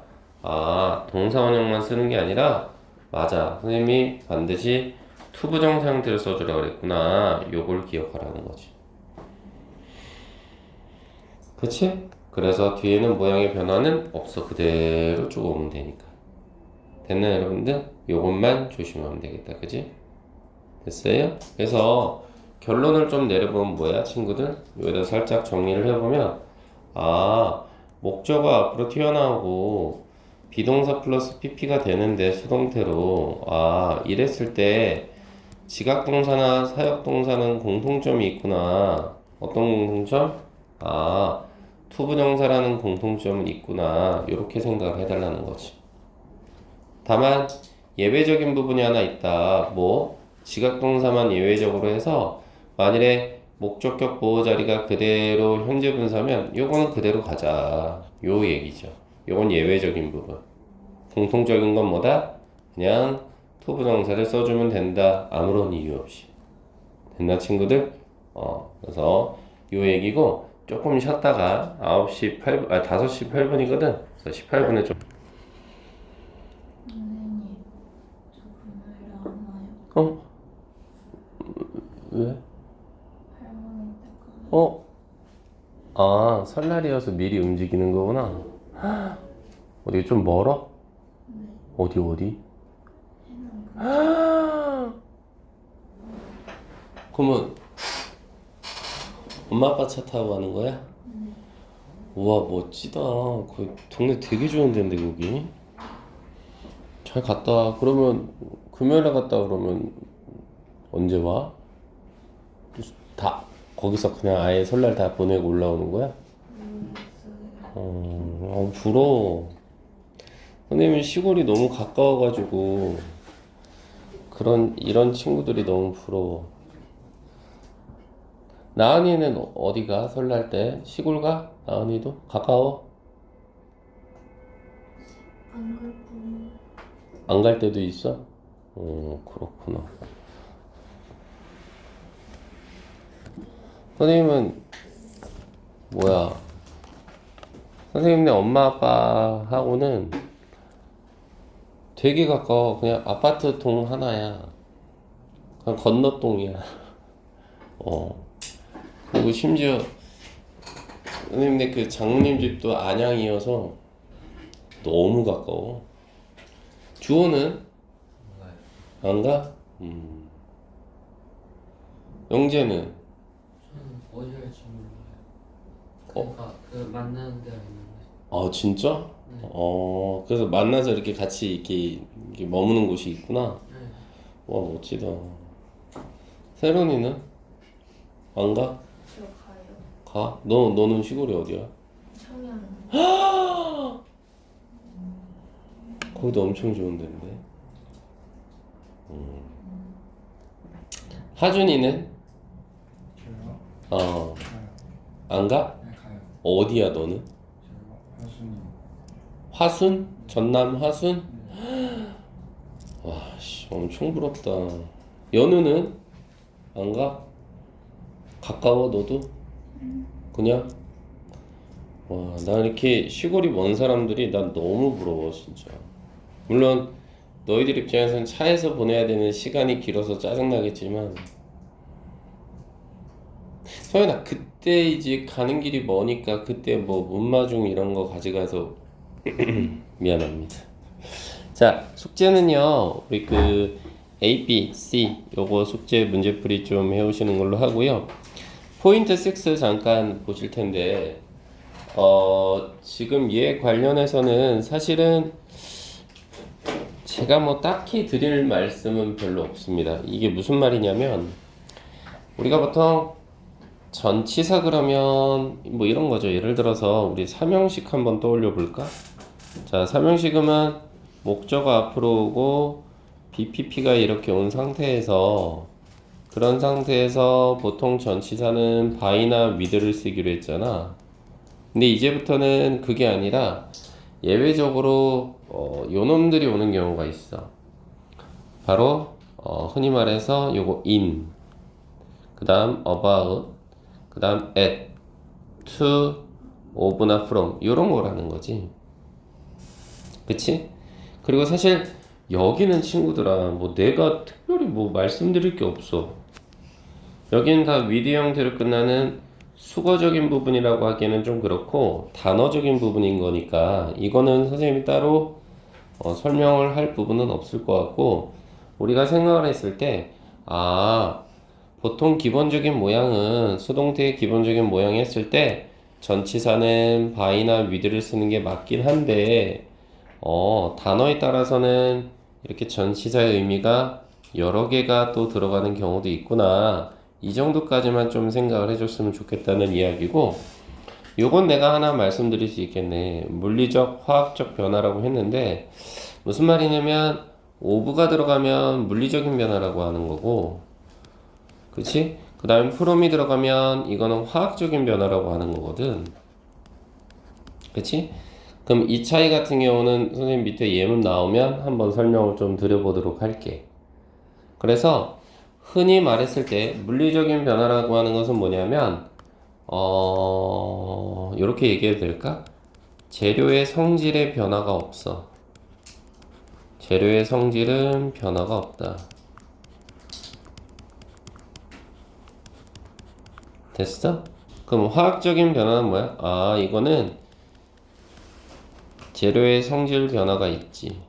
동사 원형만 쓰는 게 아니라, 맞아. 선생님이 반드시 투부정사 형태를 써주라고 그랬구나. 요걸 기억하라는 거지. 그치? 그래서 뒤에는 모양의 변화는 없어. 그대로 쭉 오면 되니까. 됐나요, 여러분들? 요것만 조심하면 되겠다. 그지? 됐어요? 그래서 결론을 좀 내려보면 뭐야, 친구들? 여기다 살짝 정리를 해보면, 아, 목적어 앞으로 튀어나오고 비동사 플러스 pp가 되는데 수동태로, 아, 이랬을 때 지각동사나 사역동사는 공통점이 있구나. 어떤 공통점? 아, 투부정사라는 공통점은 있구나. 이렇게 생각을 해달라는 거지. 다만 예외적인 부분이 하나 있다. 뭐 지각동사만 예외적으로 해서 만일에 목적격 보호 자리가 그대로 현재 분사면 요거는 그대로 가자. 요 얘기죠. 요건 예외적인 부분. 공통적인 건 뭐다? 그냥 투부정사를 써주면 된다. 아무런 이유 없이. 됐나 친구들? 그래서 요 얘기고 조금 쉬었다가 9시 8분, 5시 8분이거든. 그래서 18분에 좀 선생님, 저 금요일에 안 와요. 어? 왜? 할머니 댁 가요. 어? 아, 설날이어서 미리 움직이는 거구나. 어디 좀 멀어? 네, 어디? 해남 그러면 엄마 아빠 차 타고 가는 거야? 네, 우와, 멋지다. 그 동네 되게 좋은 데인데 거기. 잘 갔다 와. 그러면 금요일에 갔다 그러면 언제 와? 다 거기서 그냥 아예 설날 다 보내고 올라오는 거야? 모르겠어요. 부러워. 선생님은 시골이 너무 가까워가지고 이런 친구들이 너무 부러워. 나은이는 어디가? 설날 때 시골 가? 나은이도? 가까워? 안 갈 뿐. 안 갈 때도 있어? 그렇구나. 선생님은 뭐야? 선생님네 엄마 아빠하고는 되게 가까워. 그냥 아파트 동 하나야. 그냥 건너동이야. 그리고 심지어 선생님네 그 장모님 집도 안양이어서 너무 가까워. 주호는 안 가? 영재는? 저는 어디 갈지 몰라요. 어? 그러니까 그 만나는 데가 있는데. 아 진짜? 네. 그래서 만나서 이렇게 같이 이렇게 머무는 곳이 있구나. 네. 와 멋지다. 세론이는? 안 가? 저 가요. 가? 너는 시골이 어디야? 청양. 거기도 엄청 좋은 데인데. 하준이는? 저요? 어, 가요. 안 가? 네, 가요. 어디야 너는? 저요? 하순이. 화순? 전남 화순? 와, 씨, 엄청 부럽다. 연우는? 안 가? 가까워 너도? 그냥? 와, 나 이렇게 시골이 먼 사람들이 난 너무 부러워 진짜. 물론 너희들 입장에서는 차에서 보내야 되는 시간이 길어서 짜증나겠지만 서연아 그때 이제 가는 길이 머니까 그때 뭐 문마중 이런 거 가져가서 미안합니다. 자, 숙제는요 우리 그 A, B, C 요거 숙제 문제풀이 좀 해오시는 걸로 하고요. 포인트 6 잠깐 보실 텐데 지금 얘 관련해서는 사실은 제가 뭐 딱히 드릴 말씀은 별로 없습니다. 이게 무슨 말이냐면 우리가 보통 전치사 그러면 뭐 이런 거죠. 예를 들어서 우리 삼형식 한번 떠올려 볼까? 자, 삼형식은 목적어 앞으로 오고 BPP가 이렇게 온 상태에서 그런 상태에서 보통 전치사는 by나 with를 쓰기로 했잖아. 근데 이제부터는 그게 아니라 예외적으로 요놈들이 오는 경우가 있어. 바로 흔히 말해서 요거 in, 그 다음 about, 그 다음 at, to, of나 from 요런 거라는 거지. 그치? 그리고 사실 여기는 친구들아 뭐 내가 특별히 뭐 말씀드릴 게 없어. 여기는 다 with 형태로 끝나는 수거적인 부분이라고 하기에는 좀 그렇고 단어적인 부분인 거니까 이거는 선생님이 따로 설명을 할 부분은 없을 것 같고 우리가 생각을 했을 때 보통 기본적인 모양은 수동태의 기본적인 모양이 했을 때 전치사는 by나 with를 쓰는 게 맞긴 한데 단어에 따라서는 이렇게 전치사의 의미가 여러 개가 또 들어가는 경우도 있구나. 이 정도까지만 좀 생각을 해줬으면 좋겠다는 이야기고, 요건 내가 하나 말씀드릴 수 있겠네. 물리적, 화학적 변화라고 했는데 무슨 말이냐면 오브가 들어가면 물리적인 변화라고 하는 거고, 그치? 그 다음에 from이 들어가면 이거는 화학적인 변화라고 하는 거거든. 그치? 그럼 이 차이 같은 경우는 선생님 밑에 예문 나오면 한번 설명을 좀 드려보도록 할게. 그래서 흔히 말했을 때 물리적인 변화라고 하는 것은 뭐냐면 이렇게 얘기해도 될까? 재료의 성질의 변화가 없어. 재료의 성질은 변화가 없다. 됐어? 그럼 화학적인 변화는 뭐야? 이거는 재료의 성질 변화가 있지.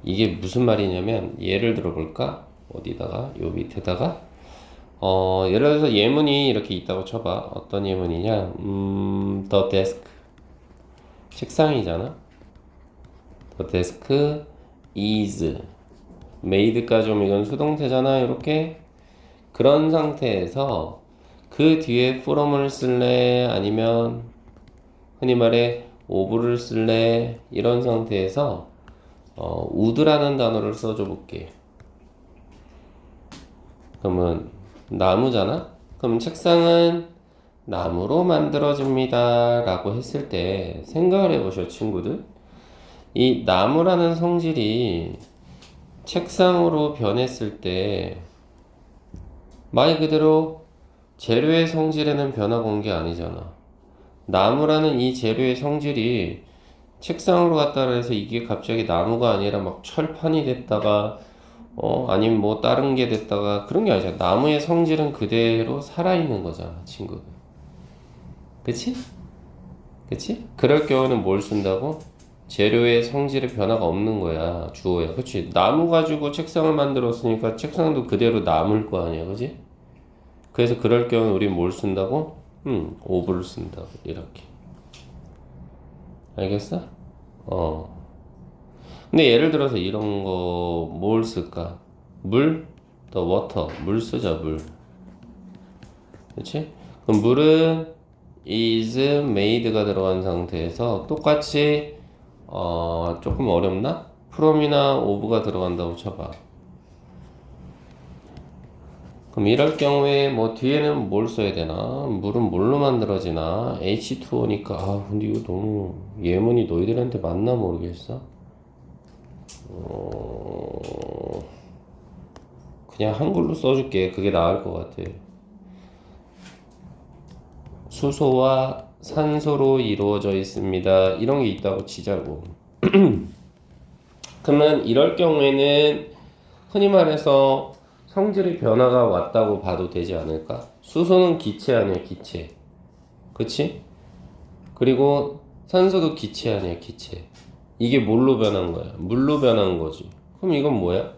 이게 무슨 말이냐면 예를 들어볼까? 어디다가? 요 밑에다가 예를 들어서 예문이 이렇게 있다고 쳐봐. 어떤 예문이냐? The desk 책상이잖아. The desk is made까지 오면 이건 수동태잖아. 이렇게 그런 상태에서 그 뒤에 from을 쓸래? 아니면 흔히 말해 of를 쓸래? 이런 상태에서 would라는 단어를 써줘 볼게. 그러면 나무잖아? 그럼 책상은 나무로 만들어집니다 라고 했을 때 생각을 해보셔 친구들. 이 나무라는 성질이 책상으로 변했을 때 말 그대로 재료의 성질에는 변화가 온 게 아니잖아. 나무라는 이 재료의 성질이 책상으로 갔다 그래서 이게 갑자기 나무가 아니라 막 철판이 됐다가 아니면 뭐 다른 게 됐다가 그런 게 아니잖아. 나무의 성질은 그대로 살아있는 거잖아 친구들. 그치? 그치? 그럴 경우는 뭘 쓴다고? 재료의 성질의 변화가 없는 거야. 주어야. 그치? 나무 가지고 책상을 만들었으니까 책상도 그대로 남을 거 아니야. 그치? 그래서 그럴 경우는 우리 뭘 쓴다고? of를 쓴다고. 이렇게. 알겠어? 근데 예를 들어서 이런 거 뭘 쓸까? 물? the water. 물 쓰자, 물. 그치? 그럼 물은 is made가 들어간 상태에서 똑같이 조금 어렵나? from이나 of가 들어간다고 쳐봐. 그럼 이럴 경우에 뭐 뒤에는 뭘 써야 되나? 물은 뭘로 만들어지나? H2O니까 근데 이거 너무 예문이 너희들한테 맞나 모르겠어? 그냥 한글로 써줄게. 그게 나을 것 같아. 수소와 산소로 이루어져 있습니다. 이런 게 있다고 치자고. 그러면 이럴 경우에는 흔히 말해서 성질의 변화가 왔다고 봐도 되지 않을까? 수소는 기체 아니야, 기체. 그치? 그리고 산소도 기체 아니야, 기체. 이게 뭘로 변한 거야? 물로 변한 거지. 그럼 이건 뭐야?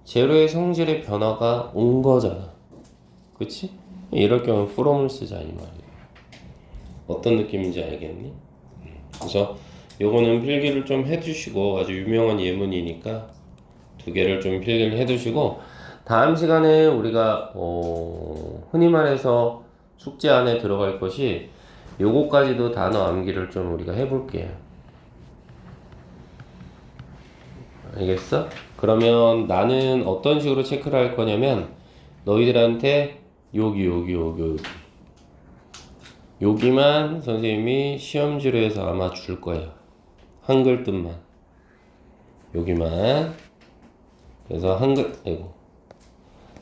재료의 성질의 변화가 온 거잖아. 그치? 이럴 경우는 from을 쓰자 이 말이야. 어떤 느낌인지 알겠니? 그래서 요거는 필기를 좀 해두시고 아주 유명한 예문이니까 두 개를 좀 필기를 해두시고 다음 시간에 우리가 흔히 말해서 숙제 안에 들어갈 것이 요거까지도 단어 암기를 좀 우리가 해볼게요. 알겠어? 그러면 나는 어떤 식으로 체크를 할 거냐면 너희들한테 여기만 선생님이 시험지로 해서 아마 줄 거야. 한글 뜻만. 여기만. 그래서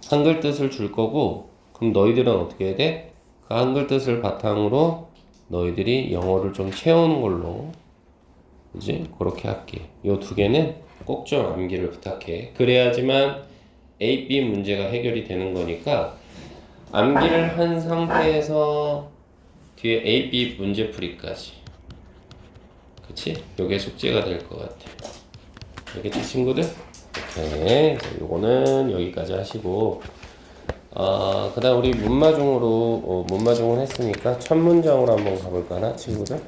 한글 뜻을 줄 거고, 그럼 너희들은 어떻게 해야 돼? 그 한글 뜻을 바탕으로 너희들이 영어를 좀 채우는 걸로. 그지? 그렇게 할게. 요 두 개는 꼭 좀 암기를 부탁해. 그래야지만 A, B 문제가 해결이 되는 거니까 암기를 한 상태에서 뒤에 A, B 문제풀이까지. 그치? 요게 숙제가 될 것 같아. 알겠지 친구들? 오케이. 자, 요거는 여기까지 하시고 그 다음 우리 문마중을 했으니까 첫 문장으로 한번 가볼까나 친구들?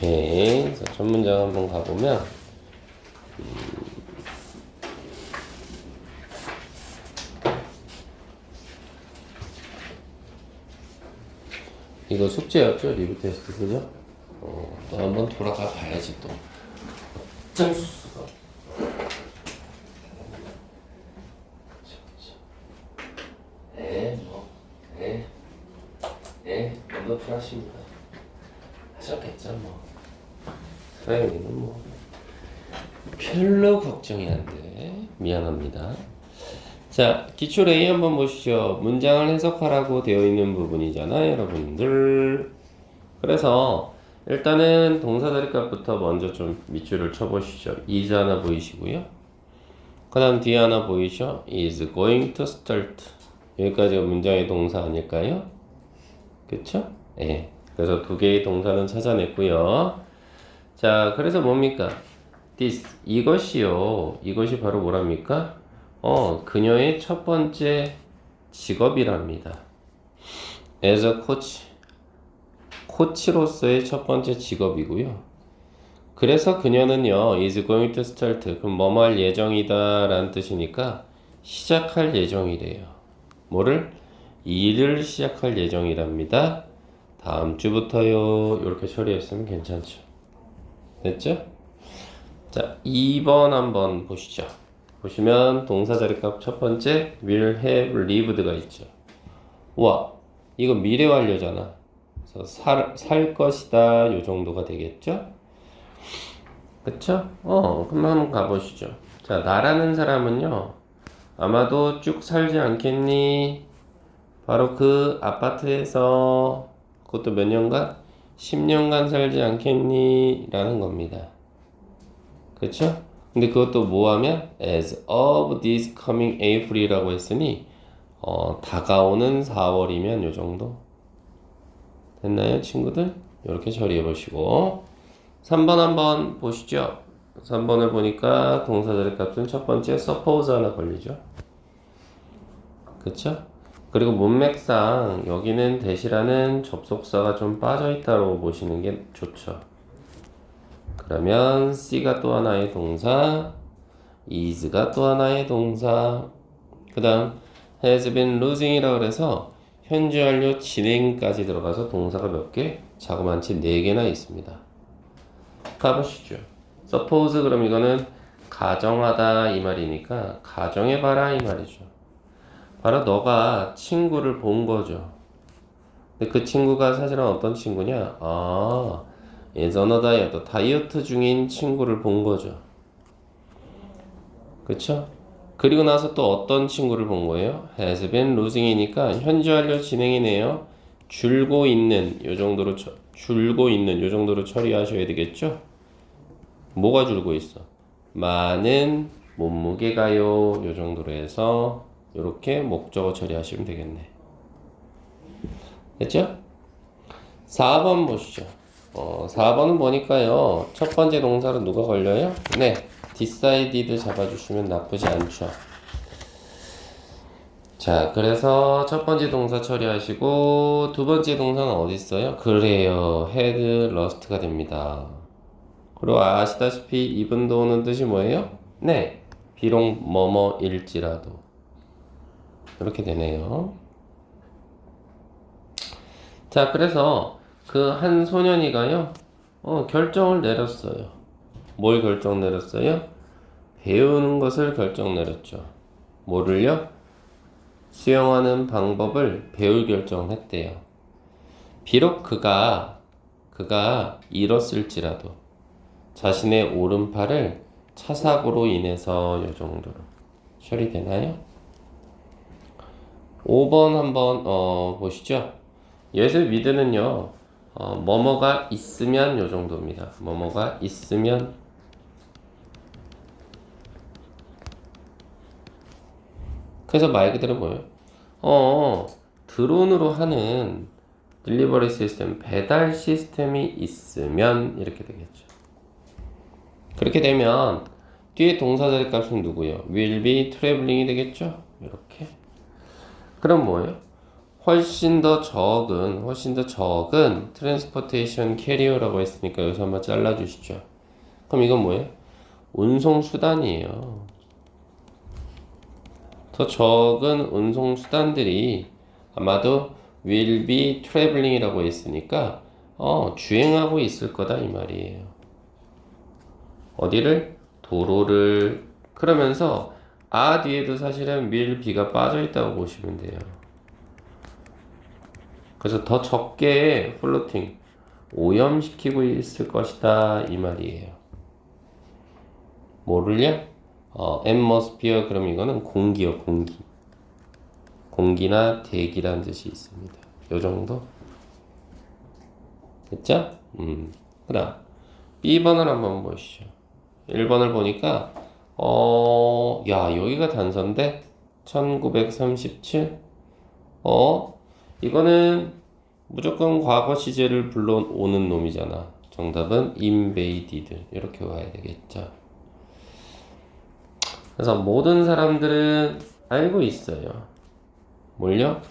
오케이. 그래서 첫 문장 한번 가보면 이거 숙제였죠? 리뷰 테스트 그죠? 또 한번 돌아가 봐야지 또 어쩔 수가 원더풀 하십니다. 하셨겠죠 뭐. 서영이는 뭐 별로 걱정이 안 돼. 미안합니다. 자, 기출 A 한번 보시죠. 문장을 해석하라고 되어 있는 부분이잖아요, 여러분들. 그래서 일단은 동사다리 값부터 먼저 좀 밑줄을 쳐보시죠. is 하나 보이시고요. 그 다음 뒤에 하나 보이죠? is going to start. 여기까지가 문장의 동사 아닐까요? 그쵸? 예. 그래서 두 개의 동사는 찾아냈고요. 자, 그래서 뭡니까? this, 이것이요. 이것이 바로 뭐랍니까? 그녀의 첫 번째 직업이랍니다. as a coach. 코치로서의 첫 번째 직업이고요. 그래서 그녀는요, is going to start. 그럼 뭐뭐 할 예정이다 라는 뜻이니까 시작할 예정이래요. 뭐를? 일을 시작할 예정이랍니다. 다음 주부터요. 이렇게 처리했으면 괜찮죠. 됐죠? 자, 2번 한번 보시죠. 보시면 동사 자리값 첫 번째 will have lived가 있죠. 우와, 이거 미래 완료잖아. 그래서 살 것이다 요 정도가 되겠죠? 그쵸? 그럼 한번 가보시죠. 자, 나라는 사람은요 아마도 쭉 살지 않겠니? 바로 그 아파트에서 그것도 몇 년간? 10년간 살지 않겠니? 라는 겁니다. 그쵸? 근데 그것도 뭐하면 as of this coming April이라고 했으니 다가오는 4월이면 요 정도 됐나요 친구들? 이렇게 처리해 보시고 3번 한번 보시죠. 3번을 보니까 동사자리 값은 첫 번째 suppose 하나 걸리죠. 그쵸? 그리고 문맥상 여기는 대시라는 접속사가 좀 빠져있다고 보시는 게 좋죠. 그러면 C가 또 하나의 동사, is가 또 하나의 동사, 그 다음 has been losing이라고 그래서 현재 완료 진행까지 들어가서 동사가 몇 개? 자그만치 4개나 있습니다. 가보시죠. suppose 그럼 이거는 가정하다 이 말이니까 가정해봐라 이 말이죠. 바로 너가 친구를 본 거죠. 근데 그 친구가 사실은 어떤 친구냐? is on a diet. 다이어트 중인 친구를 본 거죠. 그쵸? 그리고 나서 또 어떤 친구를 본 거예요? has been losing이니까 현재 완료 진행이네요. 줄고 있는 요 정도로 처리하셔야 되겠죠? 뭐가 줄고 있어? 많은 몸무게가요. 요 정도로 해서 요렇게 목적어 처리하시면 되겠네. 됐죠? 4번 보시죠. 4번은 뭐니까요? 첫 번째 동사로 누가 걸려요? 네, decided 잡아주시면 나쁘지 않죠. 자, 그래서 첫 번째 동사 처리하시고 두 번째 동사는 어디 있어요? 그래요, had, lost가 됩니다. 그리고 아시다시피 even though는 뜻이 뭐예요? 네, 비록 뭐뭐일지라도 이렇게 되네요. 자, 그래서 그 한 소년이가요, 결정을 내렸어요. 뭘 결정 내렸어요? 배우는 것을 결정 내렸죠. 뭐를요? 수영하는 방법을 배울 결정을 했대요. 비록 그가 잃었을지라도. 자신의 오른팔을 차삭으로 인해서 요 정도로 처리되나요? 5번 한번 보시죠. 예술 위드는요. 뭐뭐가 있으면 요 정도입니다. 뭐뭐가 있으면 그래서 말 그대로 뭐예요? 드론으로 하는 딜리버리 시스템, 배달 시스템이 있으면 이렇게 되겠죠. 그렇게 되면 뒤에 동사 자리 값은 누구예요? will be traveling이 되겠죠? 이렇게. 그럼 뭐예요? 훨씬 더 적은 트랜스포테이션 캐리어라고 했으니까 여기서 한번 잘라주시죠. 그럼 이건 뭐예요? 운송수단이에요. 더 적은 운송수단들이 아마도 will be traveling이라고 했으니까 주행하고 있을 거다 이 말이에요. 어디를? 도로를. 그러면서 뒤에도 사실은 will be가 빠져 있다고 보시면 돼요. 그래서 더 적게 플로팅 오염시키고 있을 것이다 이 말이에요. 뭐를요? atmosphere. 그럼 이거는 공기요, 공기. 공기나 대기라는 뜻이 있습니다. 요 정도. 됐죠? 그다음 B번을 한번 보시죠. 1번을 보니까 야, 여기가 단서인데 1937. 이거는 무조건 과거 시제를 불러오는 놈이잖아. 정답은 invaded. 이렇게 와야 되겠죠. 그래서 모든 사람들은 알고 있어요. 뭘요?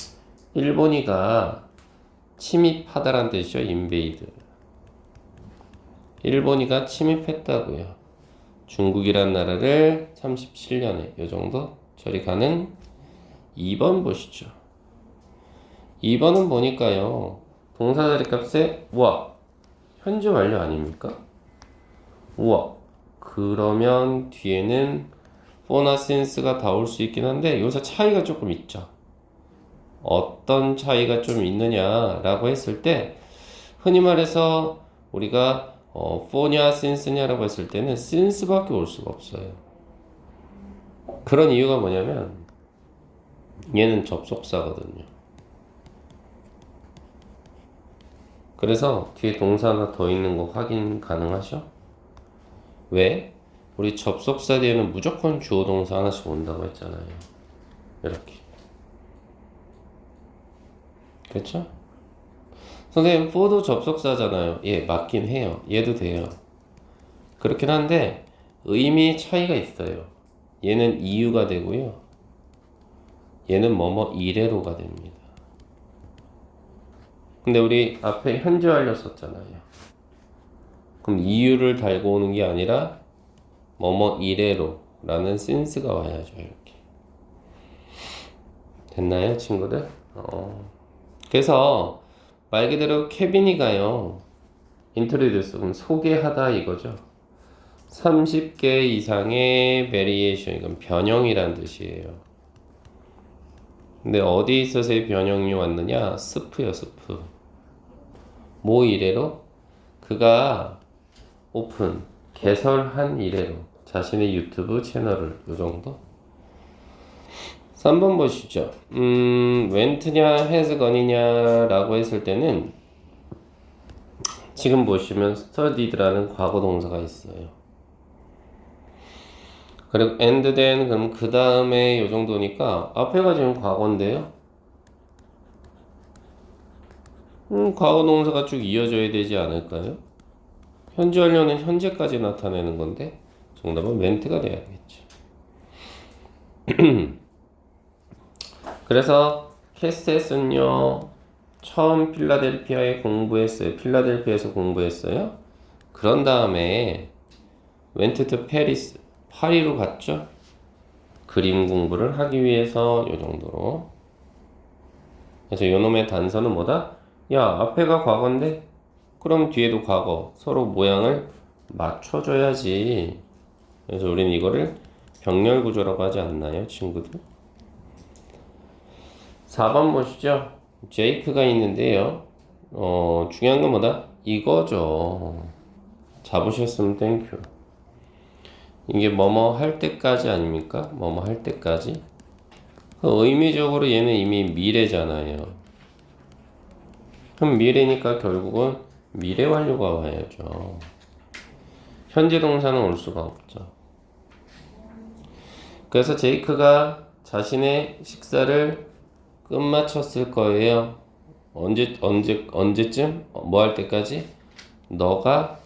일본이가 침입하다란 뜻이죠. invade. 일본이가 침입했다고요. 중국이란 나라를 37년에 요 정도 처리 가능. 2번 보시죠. 2번은 보니까요. 동사 자리 값에 우와 현재 완료 아닙니까? 우와 그러면 뒤에는 for나 since가 다 올 수 있긴 한데 여기서 차이가 조금 있죠. 어떤 차이가 좀 있느냐라고 했을 때 흔히 말해서 우리가 for냐 since냐라고 했을 때는 since밖에 올 수가 없어요. 그런 이유가 뭐냐면 얘는 접속사거든요. 그래서 뒤에 동사 하나 더 있는 거 확인 가능하셔? 왜? 우리 접속사 뒤에는 무조건 주어 동사 하나씩 온다고 했잖아요. 이렇게. 그렇죠? 선생님, for도 접속사잖아요. 예, 맞긴 해요. 얘도 돼요. 그렇긴 한데 의미 차이가 있어요. 얘는 이유가 되고요. 얘는 뭐뭐 이래로가 됩니다. 근데 우리 앞에 현재 완료 썼잖아요. 그럼 이유를 달고 오는 게 아니라 뭐뭐 이래로 라는 since가 와야죠. 이렇게. 됐나요, 친구들? 그래서 말 그대로 케빈이가요. introduce, 그럼 소개하다 이거죠. 30개 이상의 variation, 이건 변형이란 뜻이에요. 근데 어디 있어서의 변형이 왔느냐? 스프요, 스프. 뭐 이래로? 그가 오픈, 개설한 이래로 자신의 유튜브 채널을 요 정도? 3번 보시죠. went냐, has gone이냐 라고 했을 때는 지금 보시면 studied라는 과거 동사가 있어요. 그리고 and then 그럼 그 다음에 요 정도니까 앞에가 지금 과거인데요. 과거 동사가 쭉 이어져야 되지 않을까요? 현재 완료는 현재까지 나타내는 건데 정답은 went가 돼야 되겠죠. 그래서 캐스테스는요 처음 필라델피아에 공부했어요. 필라델피아에서 공부했어요. 그런 다음에 went to Paris, 파리로 갔죠. 그림 공부를 하기 위해서 요 정도로. 그래서 요놈의 단서는 뭐다? 야, 앞에가 과거인데 그럼 뒤에도 과거. 서로 모양을 맞춰줘야지. 그래서 우리는 이거를 병렬 구조라고 하지 않나요, 친구들? 4번 보시죠. 제이크가 있는데요. 중요한 건 뭐다? 이거죠. 잡으셨으면 땡큐. 이게 뭐뭐 할 때까지 아닙니까? 뭐뭐 할 때까지. 의미적으로 얘는 이미 미래잖아요. 그럼 미래니까 결국은 미래 완료가 와야죠. 현재 동사는 올 수가 없죠. 그래서 제이크가 자신의 식사를 끝마쳤을 거예요. 언제쯤? 뭐 할 때까지? 너가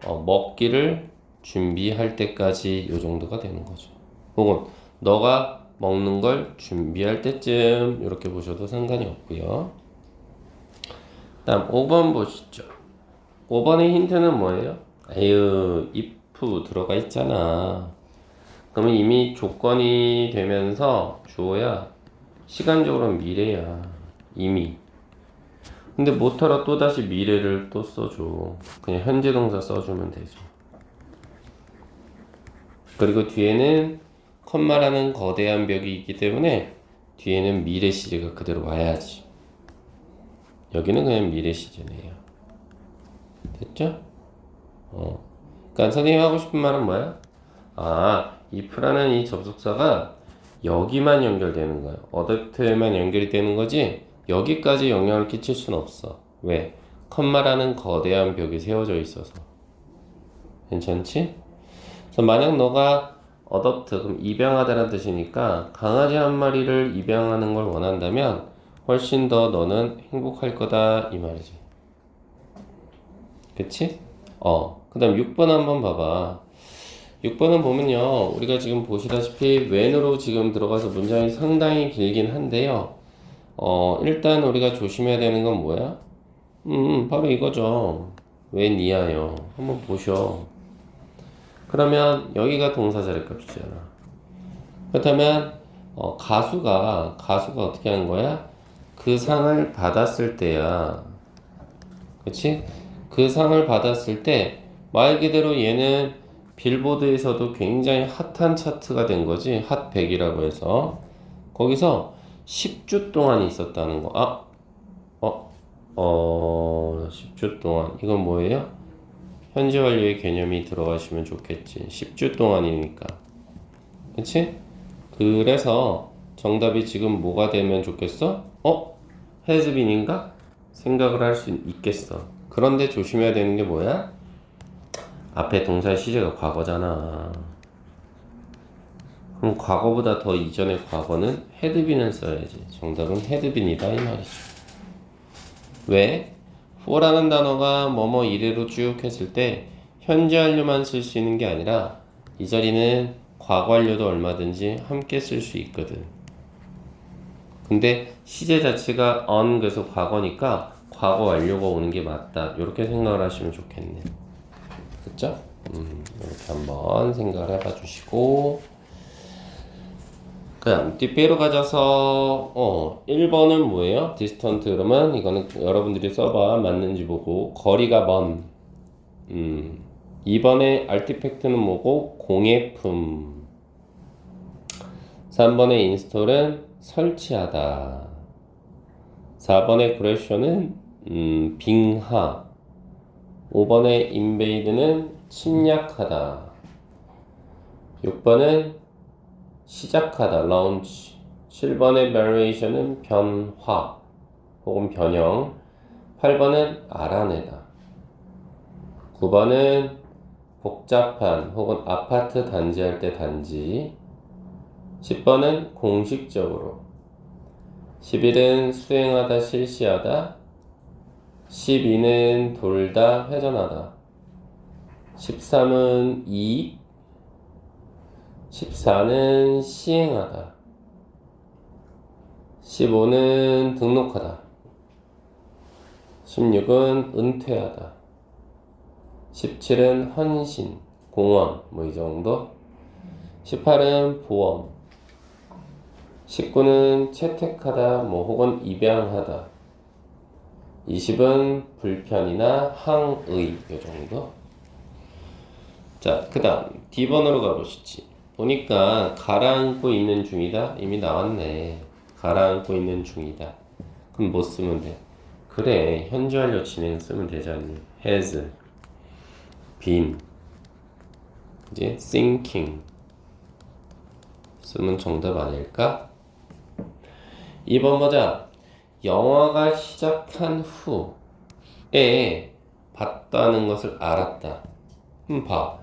먹기를 준비할 때까지 요 정도가 되는 거죠. 혹은 너가 먹는 걸 준비할 때쯤 이렇게 보셔도 상관이 없고요. 다음 5번 보시죠. 5번의 힌트는 뭐예요? 아유, if 들어가 있잖아. 그러면 이미 조건이 되면서 주어야 시간적으로는 미래야. 이미. 근데 못하러 또다시 미래를 또 써줘. 그냥 현재 동사 써주면 되죠. 그리고 뒤에는 컴마라는 거대한 벽이 있기 때문에 뒤에는 미래 시제가 그대로 와야지. 여기는 그냥 미래 시제네요. 됐죠? 그러니까 선생님이 하고 싶은 말은 뭐야? if라는 이 접속사가 여기만 연결되는 거야. 어댑트에만 연결이 되는 거지 여기까지 영향을 끼칠 수는 없어. 왜? 컴마라는 거대한 벽이 세워져 있어서. 괜찮지? 그래서 만약 너가 어댑트, 그럼 입양하다라는 뜻이니까 강아지 한 마리를 입양하는 걸 원한다면 훨씬 더 너는 행복할 거다 이 말이지. 그치? 그 다음 6번 한번 봐봐. 6번은 보면요, 우리가 지금 보시다시피 when으로 지금 들어가서 문장이 상당히 길긴 한데요. 일단 우리가 조심해야 되는 건 뭐야? 바로 이거죠. when이야요. 한번 보셔. 그러면 여기가 동사 자리값이잖아. 그렇다면 가수가 어떻게 하는 거야? 그 상을 받았을 때야. 그치? 그 상을 받았을 때 말 그대로 얘는 빌보드에서도 굉장히 핫한 차트가 된 거지. 핫 100이라고 해서 거기서 10주 동안 있었다는 거. 10주 동안. 이건 뭐예요? 현재 완료의 개념이 들어가시면 좋겠지. 10주 동안이니까. 그치? 그래서 정답이 지금 뭐가 되면 좋겠어? has been인가? 생각을 할 수 있겠어. 그런데 조심해야 되는 게 뭐야? 앞에 동사의 시제가 과거잖아. 그럼 과거보다 더 이전의 과거는 had been을 써야지. 정답은 had been이다 이 말이죠. 왜? for라는 단어가 뭐뭐 이래로 쭉 했을 때 현재 완료만 쓸 수 있는 게 아니라 이 자리는 과거 완료도 얼마든지 함께 쓸 수 있거든. 근데 시제 자체가 on 그래서 과거니까 과거 완료가 오는 게 맞다. 이렇게 생각을 하시면 좋겠네. 그쵸? 이렇게 한번 생각을 해봐 주시고 그냥 뒷배로 가져서 1번은 뭐예요? distant 그러면 이거는 여러분들이 써봐 맞는지 보고 거리가 먼 2번의 artifact는 뭐고? 공예품 3번의 install은 설치하다 4번의 creation은 빙하 5번의 invade는 침략하다 6번은 시작하다, launch. 7번의 variation은 변화 혹은 변형. 8번은 알아내다. 9번은 복잡한 혹은 아파트 단지 할 때 단지. 10번은 공식적으로. 11은 수행하다, 실시하다. 12는 돌다, 회전하다. 13은 이익. 14는 시행하다. 15는 등록하다. 16은 은퇴하다. 17은 헌신, 공헌, 뭐 이 정도. 18은 보험. 19는 채택하다, 뭐 혹은 입양하다. 20은 불편이나 항의, 이 정도. 자, 그 다음 D번으로 가보시지. 보니까 가라앉고 있는 중이다. 이미 나왔네. 가라앉고 있는 중이다. 그럼 뭐 쓰면 돼? 그래, 현재 완료 진행 쓰면 되지 않니? has. been. 이제 thinking 쓰면 정답 아닐까? 2번 보자. 영화가 시작한 후에 봤다는 것을 알았다. 봐.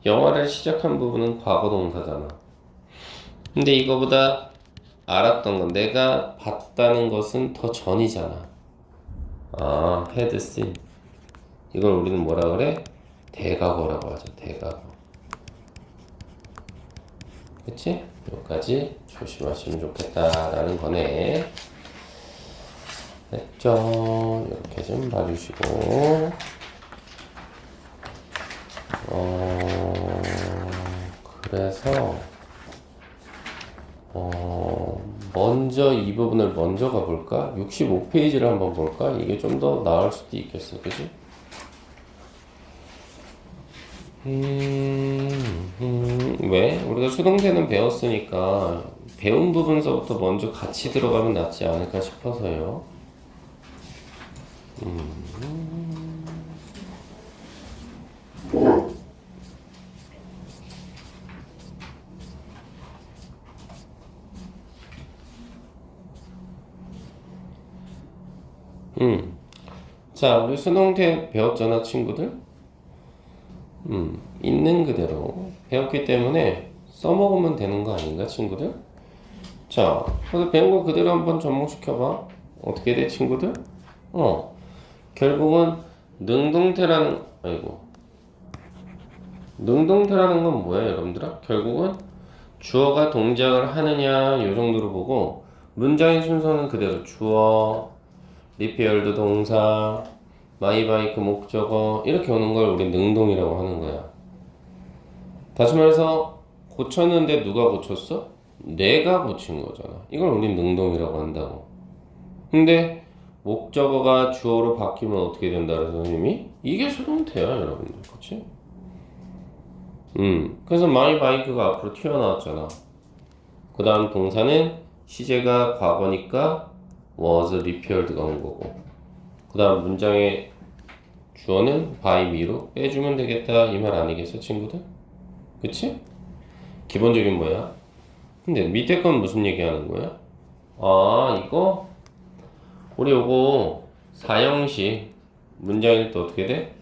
영화를 시작한 부분은 과거 동사잖아. 근데 이거보다 알았던 건 내가 봤다는 것은 더 전이잖아. 아, had seen. 이걸 우리는 뭐라 그래? 대과거라고 하죠. 대과거. 그치? 여기까지 조심하시면 좋겠다라는 거네. 됐죠? 이렇게 좀 봐주시고. 그래서 먼저 이 부분을 먼저 가볼까? 65페이지를 한번 볼까? 이게 좀 더 나을 수도 있겠어, 그지? 왜? 우리가 수동태는 배웠으니까 배운 부분서부터 먼저 같이 들어가면 낫지 않을까 싶어서요. 자, 우리 수동태 배웠잖아, 친구들? 있는 그대로 배웠기 때문에 써먹으면 되는 거 아닌가, 친구들? 자, 그래서 배운 거 그대로 한번 접목시켜봐. 어떻게 돼, 친구들? 결국은 능동태라는 건 뭐예요, 여러분들아? 결국은 주어가 동작을 하느냐, 요 정도로 보고, 문장의 순서는 그대로 주어, 리페어드 동사, 마이바이크 목적어 이렇게 오는 걸 우리 능동이라고 하는 거야. 다시 말해서 고쳤는데 누가 고쳤어? 내가 고친 거잖아. 이걸 우리 능동이라고 한다고. 근데 목적어가 주어로 바뀌면 어떻게 된다 그래서 선생님이? 이게 수동태야, 여러분들. 그치? 그래서 마이바이크가 앞으로 튀어나왔잖아. 그 다음 동사는 시제가 과거니까 was repaired가 온 거고, 그 다음 문장의 주어는 by me로 빼주면 되겠다 이 말 아니겠어, 친구들? 그치? 기본적인 뭐야? 근데 밑에 건 무슨 얘기하는 거야? 아, 이거 우리 요거 사형식 문장일 때 어떻게 돼?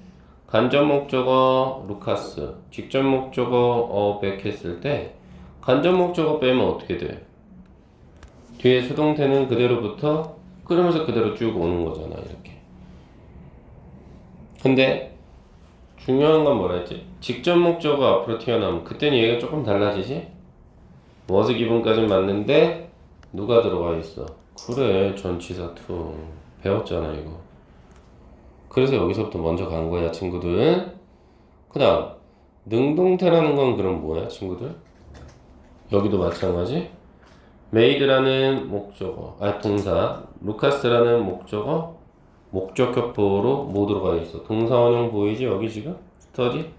간접 목적어 루카스, 직접 목적어 어백 했을 때 간접 목적어 빼면 어떻게 돼? 뒤에 수동태는 그대로부터 그러면서 그대로 쭉 오는 거잖아, 이렇게. 근데 중요한 건 뭐라 했지? 직접 목적어 앞으로 튀어나오면 그때는 얘가 조금 달라지지? was 기본까지는 맞는데 누가 들어가 있어? 그래, 전치사 to 배웠잖아, 이거. 그래서 여기서부터 먼저 간 거야, 친구들. 그 다음 능동태라는 건 그럼 뭐야, 친구들? 여기도 마찬가지. made라는 목적어, 동사, 루카스라는 목적어, 목적격보로 뭐 들어가 있어? 동사원형 보이지? 여기 지금? study?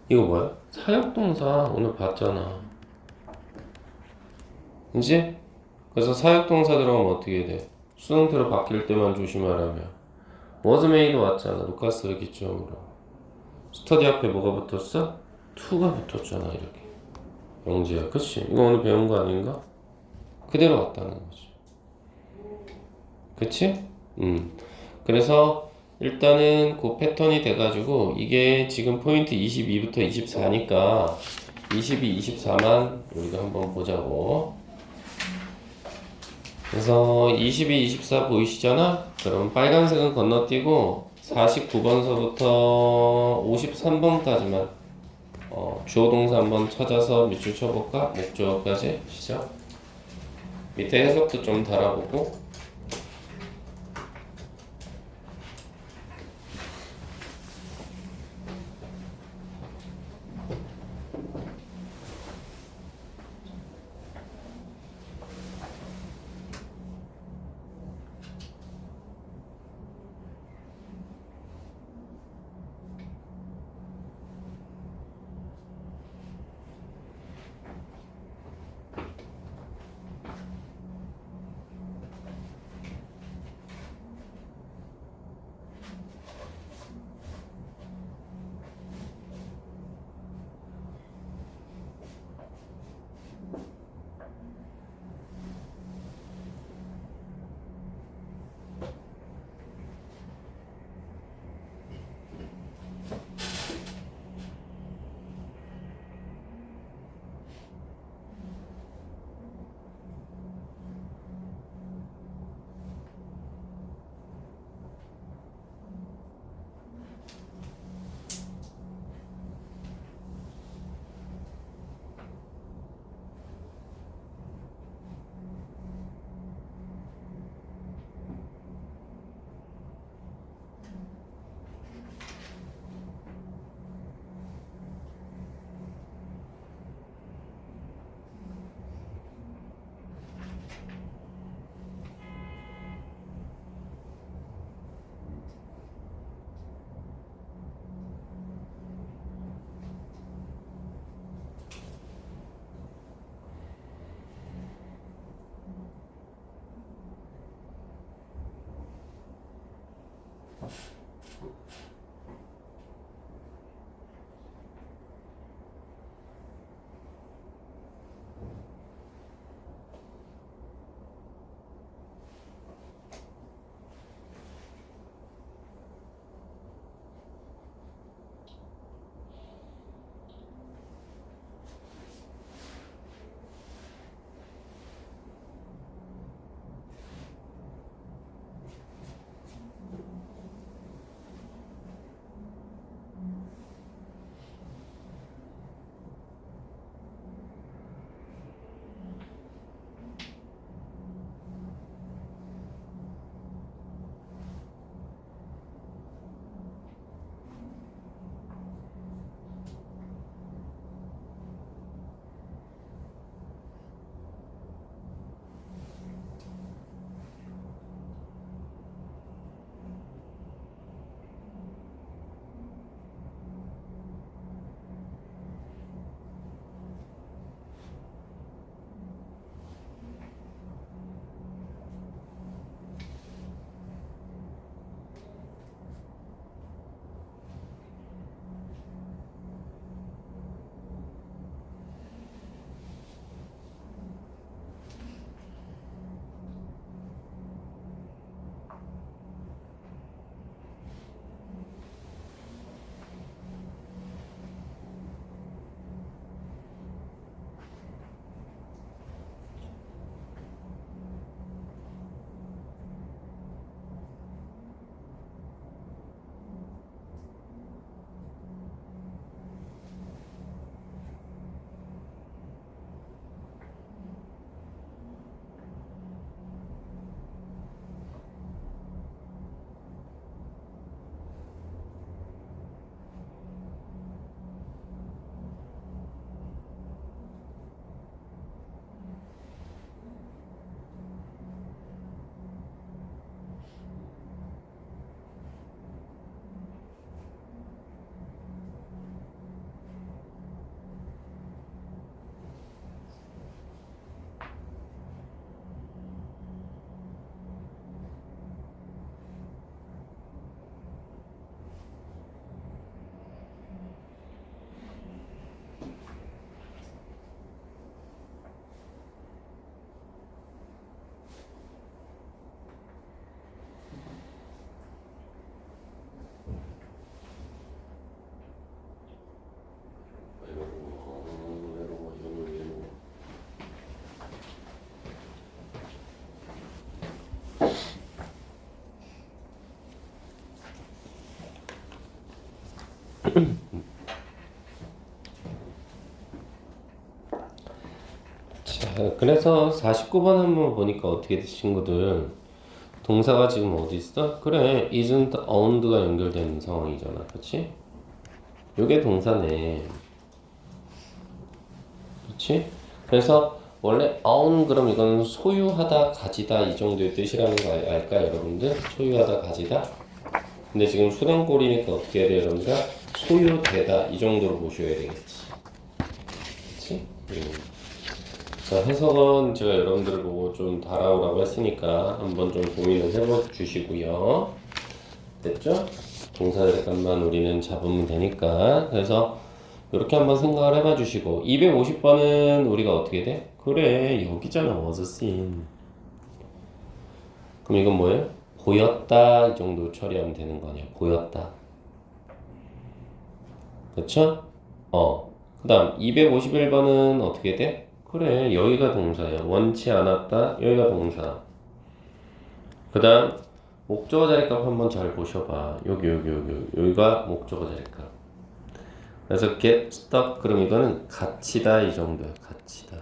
이거 뭐야? 사역동사 오늘 봤잖아. 이제? 그래서 사역동사 들어가면 어떻게 돼? 수동태로 바뀔 때만 조심하라며. was made 왔잖아. 루카스를 기점으로. study 앞에 뭐가 붙었어? to가 붙었잖아, 이렇게. 영지야, 그치? 이거 오늘 배운 거 아닌가? 그대로 왔다는 거지. 그치? 그래서 일단은 그 패턴이 돼가지고 이게 지금 포인트 22부터 24니까 22, 24만 우리가 한번 보자고. 그래서 22, 24 보이시잖아? 그럼 빨간색은 건너뛰고 49번서부터 53번까지만 주어 동사 한번 찾아서 밑줄 쳐볼까? 목적어까지 시작. 밑에 해석도 좀 달아보고. 자, 그래서 49번 한번 보니까 어떻게 돼, 친구들? 동사가 지금 어디 있어? 그래, isn't owned가 연결되는 상황이잖아. 그치? 요게 동사네. 그치? 그래서 원래 own 그럼 이건 소유하다, 가지다 이 정도의 뜻이라는 거 알까, 여러분들? 소유하다, 가지다? 근데 지금 수동꼴이니까 어떻게 해야 돼, 여러분들? 소유되다 이 정도로 보셔야 되겠지. 그치? 자, 해석은 제가 여러분들을 보고 좀 달아오라고 했으니까 한번 좀 고민을 해봐 주시고요. 됐죠? 동사 잠깐만 우리는 잡으면 되니까. 그래서 이렇게 한번 생각을 해봐 주시고 250번은 우리가 어떻게 돼? 그래, 여기잖아. was seen. 그럼 이건 뭐예요? 보였다 이 정도 처리하면 되는 거 아니야? 보였다. 그쵸? 그 다음 251번은 어떻게 돼? 그래, 여기가 동사야. 원치 않았다. 여기가 동사. 그 다음 목적어 자리값 한번 잘 보셔봐. 여기가 목적어 자리값. 그래서 get stuck 그럼 이거는 가치다 이 정도야. 가치다.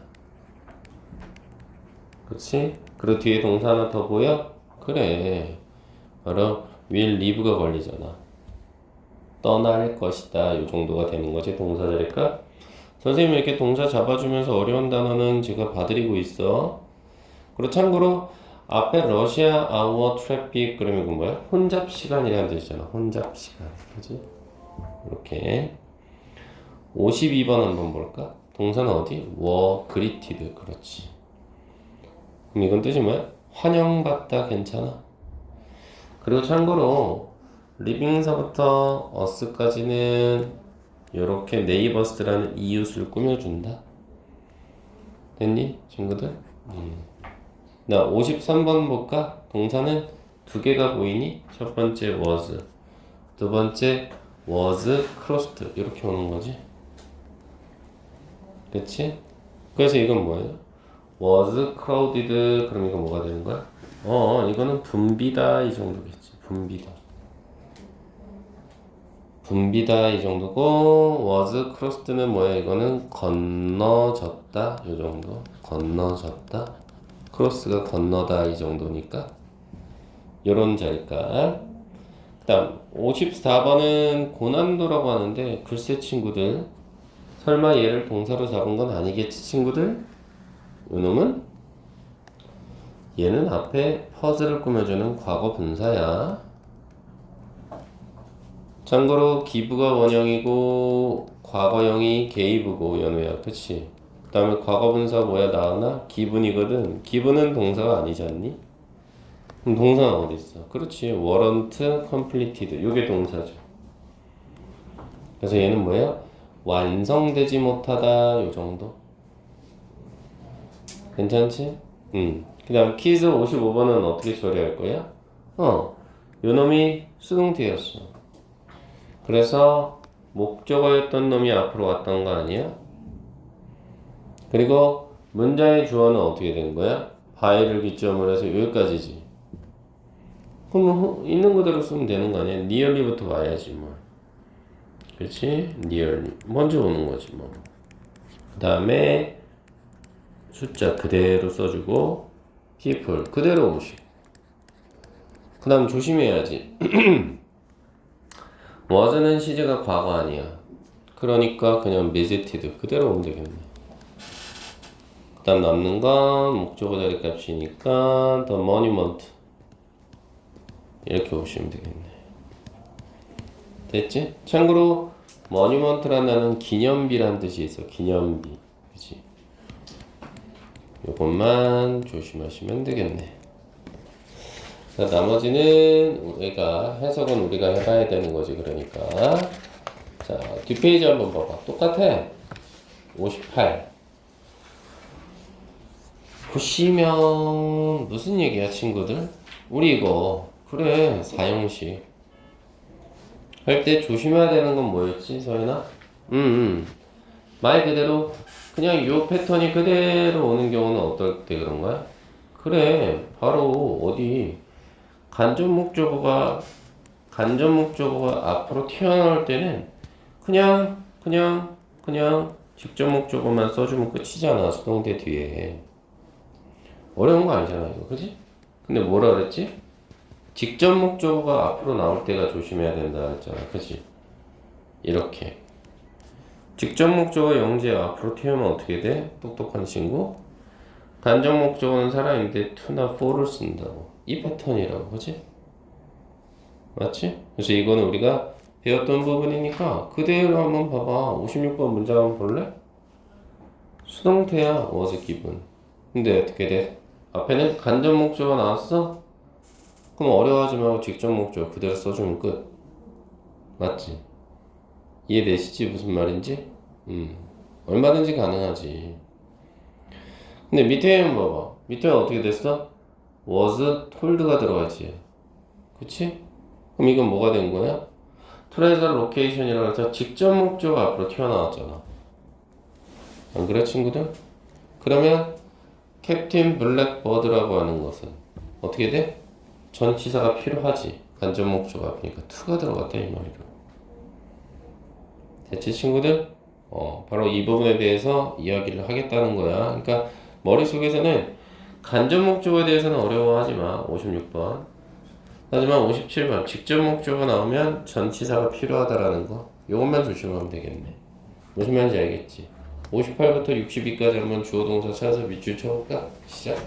그치? 그리고 뒤에 동사 하나 더 보여? 그래, 바로 will leave가 걸리잖아. 떠날 것이다 이 정도가 되는 거지. 동사 자리값. 선생님이 이렇게 동사 잡아주면서 어려운 단어는 제가 봐드리고 있어. 그리고 참고로 앞에 러시아 아워 트래픽 그러면 이건 뭐야? 혼잡 시간이라는 뜻이잖아. 혼잡 시간. 그지? 이렇게 52번 한번 볼까? 동사는 어디? were greeted. 그렇지. 그럼 이건 뜻이 뭐야? 환영받다. 괜찮아. 그리고 참고로 living서부터 us까지는 이렇게 네이버스라는 이웃을 꾸며준다. 됐니 친구들? 나 53번 볼까? 동사는 두 개가 보이니? 첫 번째 was, 두 번째 was crossed 이렇게 오는 거지. 그치? 그래서 이건 뭐예요? was crowded. 그럼 이거 뭐가 되는 거야? 이거는 붐비다 이 정도겠지. 붐비다 이 정도고, was crossed는 뭐야? 이거는 건너졌다 이 정도. 건너졌다. 크로스가 건너다 이 정도니까 요런 자리가. 그 다음 54번은 고난도라고 하는데, 글쎄 친구들, 설마 얘를 동사로 잡은 건 아니겠지 친구들? 요놈은 얘는 앞에 퍼즐을 꾸며주는 과거 분사야. 참고로 give가 원형이고 과거형이 gave고 연우야. 그치? 그 다음에 과거 분사 뭐야 나왔나? given이거든. given은 동사가 아니지 않니? 그럼 동사는 어디 있어? 그렇지. weren't completed. 요게 동사죠. 그래서 얘는 뭐야? 완성되지 못하다 요 정도. 괜찮지? 그 다음 키즈 55번은 어떻게 처리할 거야? 요 놈이 수동태였어. 그래서 목적어였던 놈이 앞으로 왔던 거 아니야? 그리고 문장의 주어는 어떻게 된 거야? by를 기점으로 해서 여기까지지. 그럼 있는 그대로 쓰면 되는 거 아니야? nearly부터 와야지 뭐. 그렇지? nearly 먼저 오는 거지 뭐. 그 다음에 숫자 그대로 써주고 people 그대로 오시. 그 다음 조심해야지. was는 시제가 과거 아니야. 그러니까 그냥 visited 그대로 오면 되겠네. 그 다음 남는 건 목적어 자리 값이니까 the monument 이렇게 오시면 되겠네. 됐지? 참고로 monument라는 단어는 기념비란 뜻이 있어. 기념비. 그치? 요것만 조심하시면 되겠네. 자, 나머지는 우리가 해석은 우리가 해봐야 되는 거지. 그러니까 자, 뒷페이지 한번 봐봐. 똑같아. 58 보시면 무슨 얘기야 친구들? 우리 이거 그래 사형식 할 때 조심해야 되는 건 뭐였지 서연아? 말 그대로 그냥 요 패턴이 그대로 오는 경우는 어떨 때 그런 거야? 그래 바로 어디 간접 목적어가 앞으로 튀어나올 때는 그냥 직접 목적어만 써주면 끝이잖아. 수동태 뒤에 어려운 거 아니잖아 이거. 그지? 근데 뭐라 그랬지? 직접 목적어가 앞으로 나올 때가 조심해야 된다 했잖아. 그지? 이렇게 직접 목적어 영재 앞으로 튀어나오면 어떻게 돼? 똑똑한 친구. 간접 목적어는 살아있는데 to나 for를 쓴다고. 이 패턴이라고. 그지? 맞지? 그래서 이거는 우리가 배웠던 부분이니까 그대로 한번 봐봐. 56번 문장 한번 볼래? 수동태야 was given. 근데 어떻게 돼? 앞에는 간접 목적어 나왔어? 그럼 어려워하지 말고 직접 목적어 그대로 써주면 끝. 맞지? 이해되시지? 무슨 말인지? 얼마든지 가능하지. 근데 밑에는 봐봐. 밑에는 어떻게 됐어? was told가 들어가지. 그치? 그럼 이건 뭐가 된 거야? 트레저 로케이션이라고 해서 직접 목적어 앞으로 튀어나왔잖아. 안 그래 친구들? 그러면 캡틴 블랙버드라고 하는 것은 어떻게 돼? 전치사가 필요하지. 간접 목적어 앞이니까 to가 들어갔다 이 말이로. 됐지 친구들? 바로 이 부분에 대해서 이야기를 하겠다는 거야. 그러니까 머릿속에서는 간접 목적어에 대해서는 어려워하지 마. 56번. 하지만 57번 직접 목적어가 나오면 전치사가 필요하다라는 거. 이것만 조심하면 되겠네. 무슨 말인지 알겠지? 58부터 62까지 한번 주어 동사 찾아서 밑줄 쳐볼까? 시작.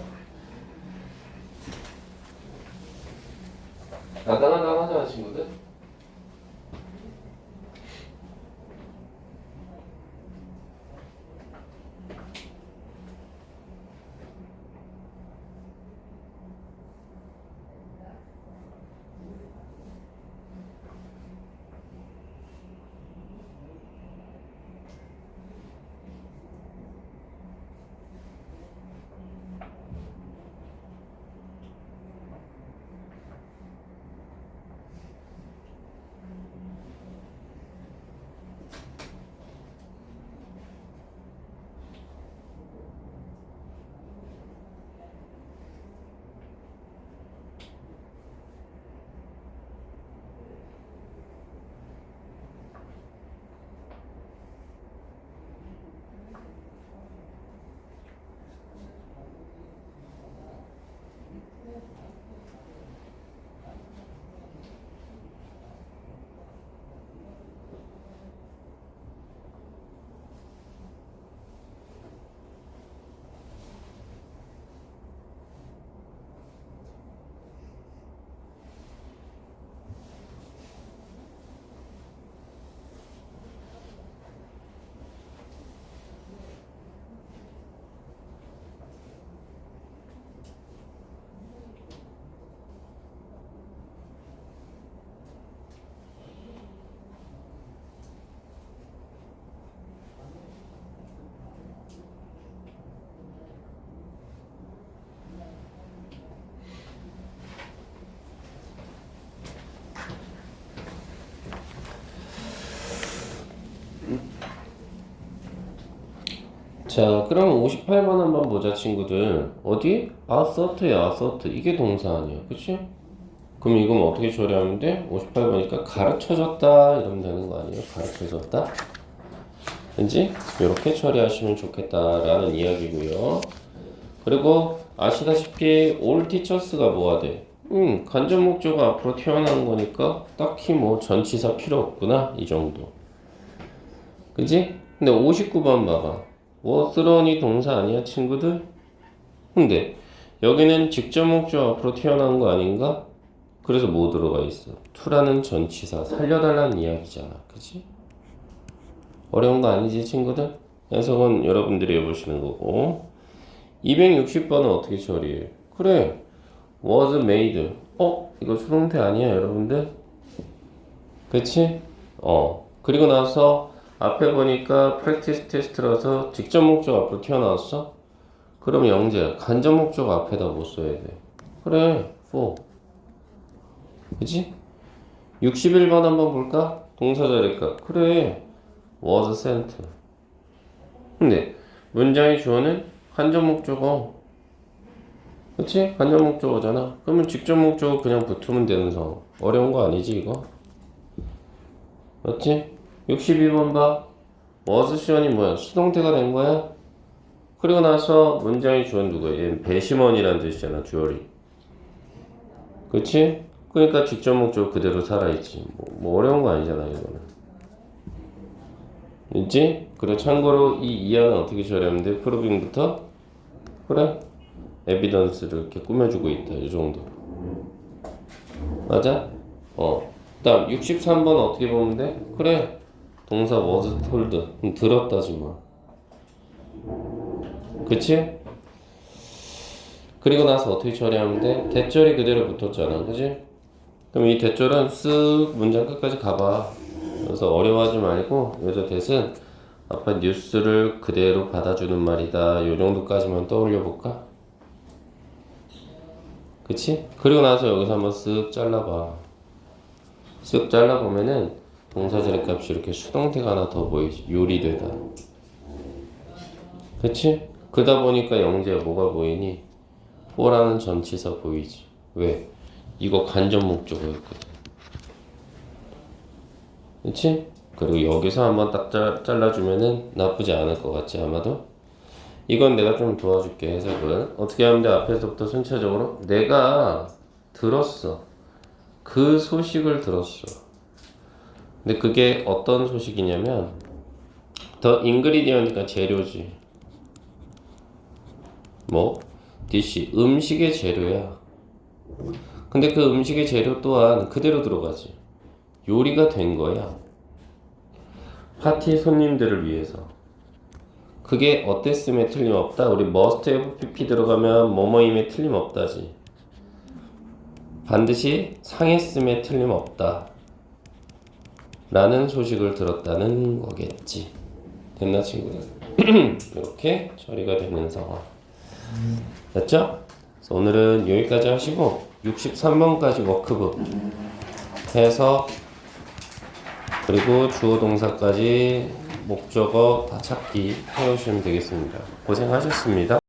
간단하잖아 친구들. 자, 그럼 58번 한번 보자, 친구들. 어디? assert야, assert. 이게 동사 아니야. 그치? 그럼 이건 어떻게 처리하면 돼? 58번이니까 가르쳐줬다 이러면 되는 거 아니에요? 가르쳐줬다. 왠지 이렇게 처리하시면 좋겠다라는 이야기고요. 그리고 아시다시피 all teachers가 뭐가 돼? 간접 목적어 앞으로 튀어나온 거니까 딱히 뭐 전치사 필요 없구나 이 정도. 그지? 근데 59번 봐봐. was런이 동사 아니야 친구들? 근데 여기는 직접 목적어 앞으로 튀어나온 거 아닌가? 그래서 뭐 들어가 있어? to라는 전치사 살려달라는 이야기잖아. 그치? 어려운 거 아니지 친구들? 해석은 여러분들이 해보시는 거고. 260번은 어떻게 처리해? 그래 was made. 이거 수동태 아니야 여러분들? 그치? 그리고 나서 앞에 보니까 practice test라서 직접 목적 앞으로 튀어나왔어? 그럼 영재야 간접 목적 앞에다 뭐 써야 돼? 그래 for. 그치? 61번 한번 볼까? 동사 자리값. 그래 was sent. 근데 문장의 주어는 간접 목적어. 그치? 간접 목적어잖아. 그러면 직접 목적어 그냥 붙으면 되는 상황. 어려운 거 아니지 이거? 맞지? 62번 봐. was 시원이 뭐야? 수동태가 된 거야? 그리고 나서 문장의 주어는 누구야? 얘는 배심원이라는 뜻이잖아 주어리. 그치? 그러니까 직접 목적어 그대로 살아있지. 뭐 어려운 거 아니잖아 이거는. 있지? 그리고 참고로 이 이하는 어떻게 처리하면 돼? 프로빙부터? 그래? 에비던스를 이렇게 꾸며주고 있다. 이 정도. 맞아? 다음 63번 어떻게 보면 돼? 그래. 동사 was told. 들었다지 뭐. 그치? 그리고 나서 어떻게 처리하면 돼? 대절이 그대로 붙었잖아. 그치? 그럼 이 대절은 쓱 문장 끝까지 가봐. 그래서 어려워하지 말고 여기서 대신 아빠 뉴스를 그대로 받아주는 말이다. 요 정도까지만 떠올려 볼까? 그치? 그리고 나서 여기서 한번 쓱 잘라봐. 쓱 잘라보면은 동사절의 값이 이렇게 수동태가 하나 더 보이지. 요리되다. 그치? 그러다 보니까 영재야 뭐가 보이니? for라는 전치사 보이지. 왜? 이거 간접 목적어였거든. 그치? 그리고 여기서 한번 딱 잘라주면은 나쁘지 않을 것 같지 아마도? 이건 내가 좀 도와줄게 해석을. 어떻게 하면 돼? 앞에서부터 순차적으로 내가 들었어. 그 소식을 들었어. 근데 그게 어떤 소식이냐면 더 인그리디언트가 재료지. 뭐? 디시 음식의 재료야. 근데 그 음식의 재료 또한 그대로 들어가지. 요리가 된 거야. 파티 손님들을 위해서. 그게 어땠음에 틀림없다. 우리 must have pp 들어가면 뭐뭐임에 틀림없다지. 반드시 상했음에 틀림없다. 라는 소식을 들었다는 거겠지. 됐나 친구들? 이렇게 처리가 되는 상황. 됐죠? 그래서 오늘은 여기까지 하시고 63번까지 워크북 해서 그리고 주어 동사까지 목적어 다 찾기 해오시면 되겠습니다. 고생하셨습니다.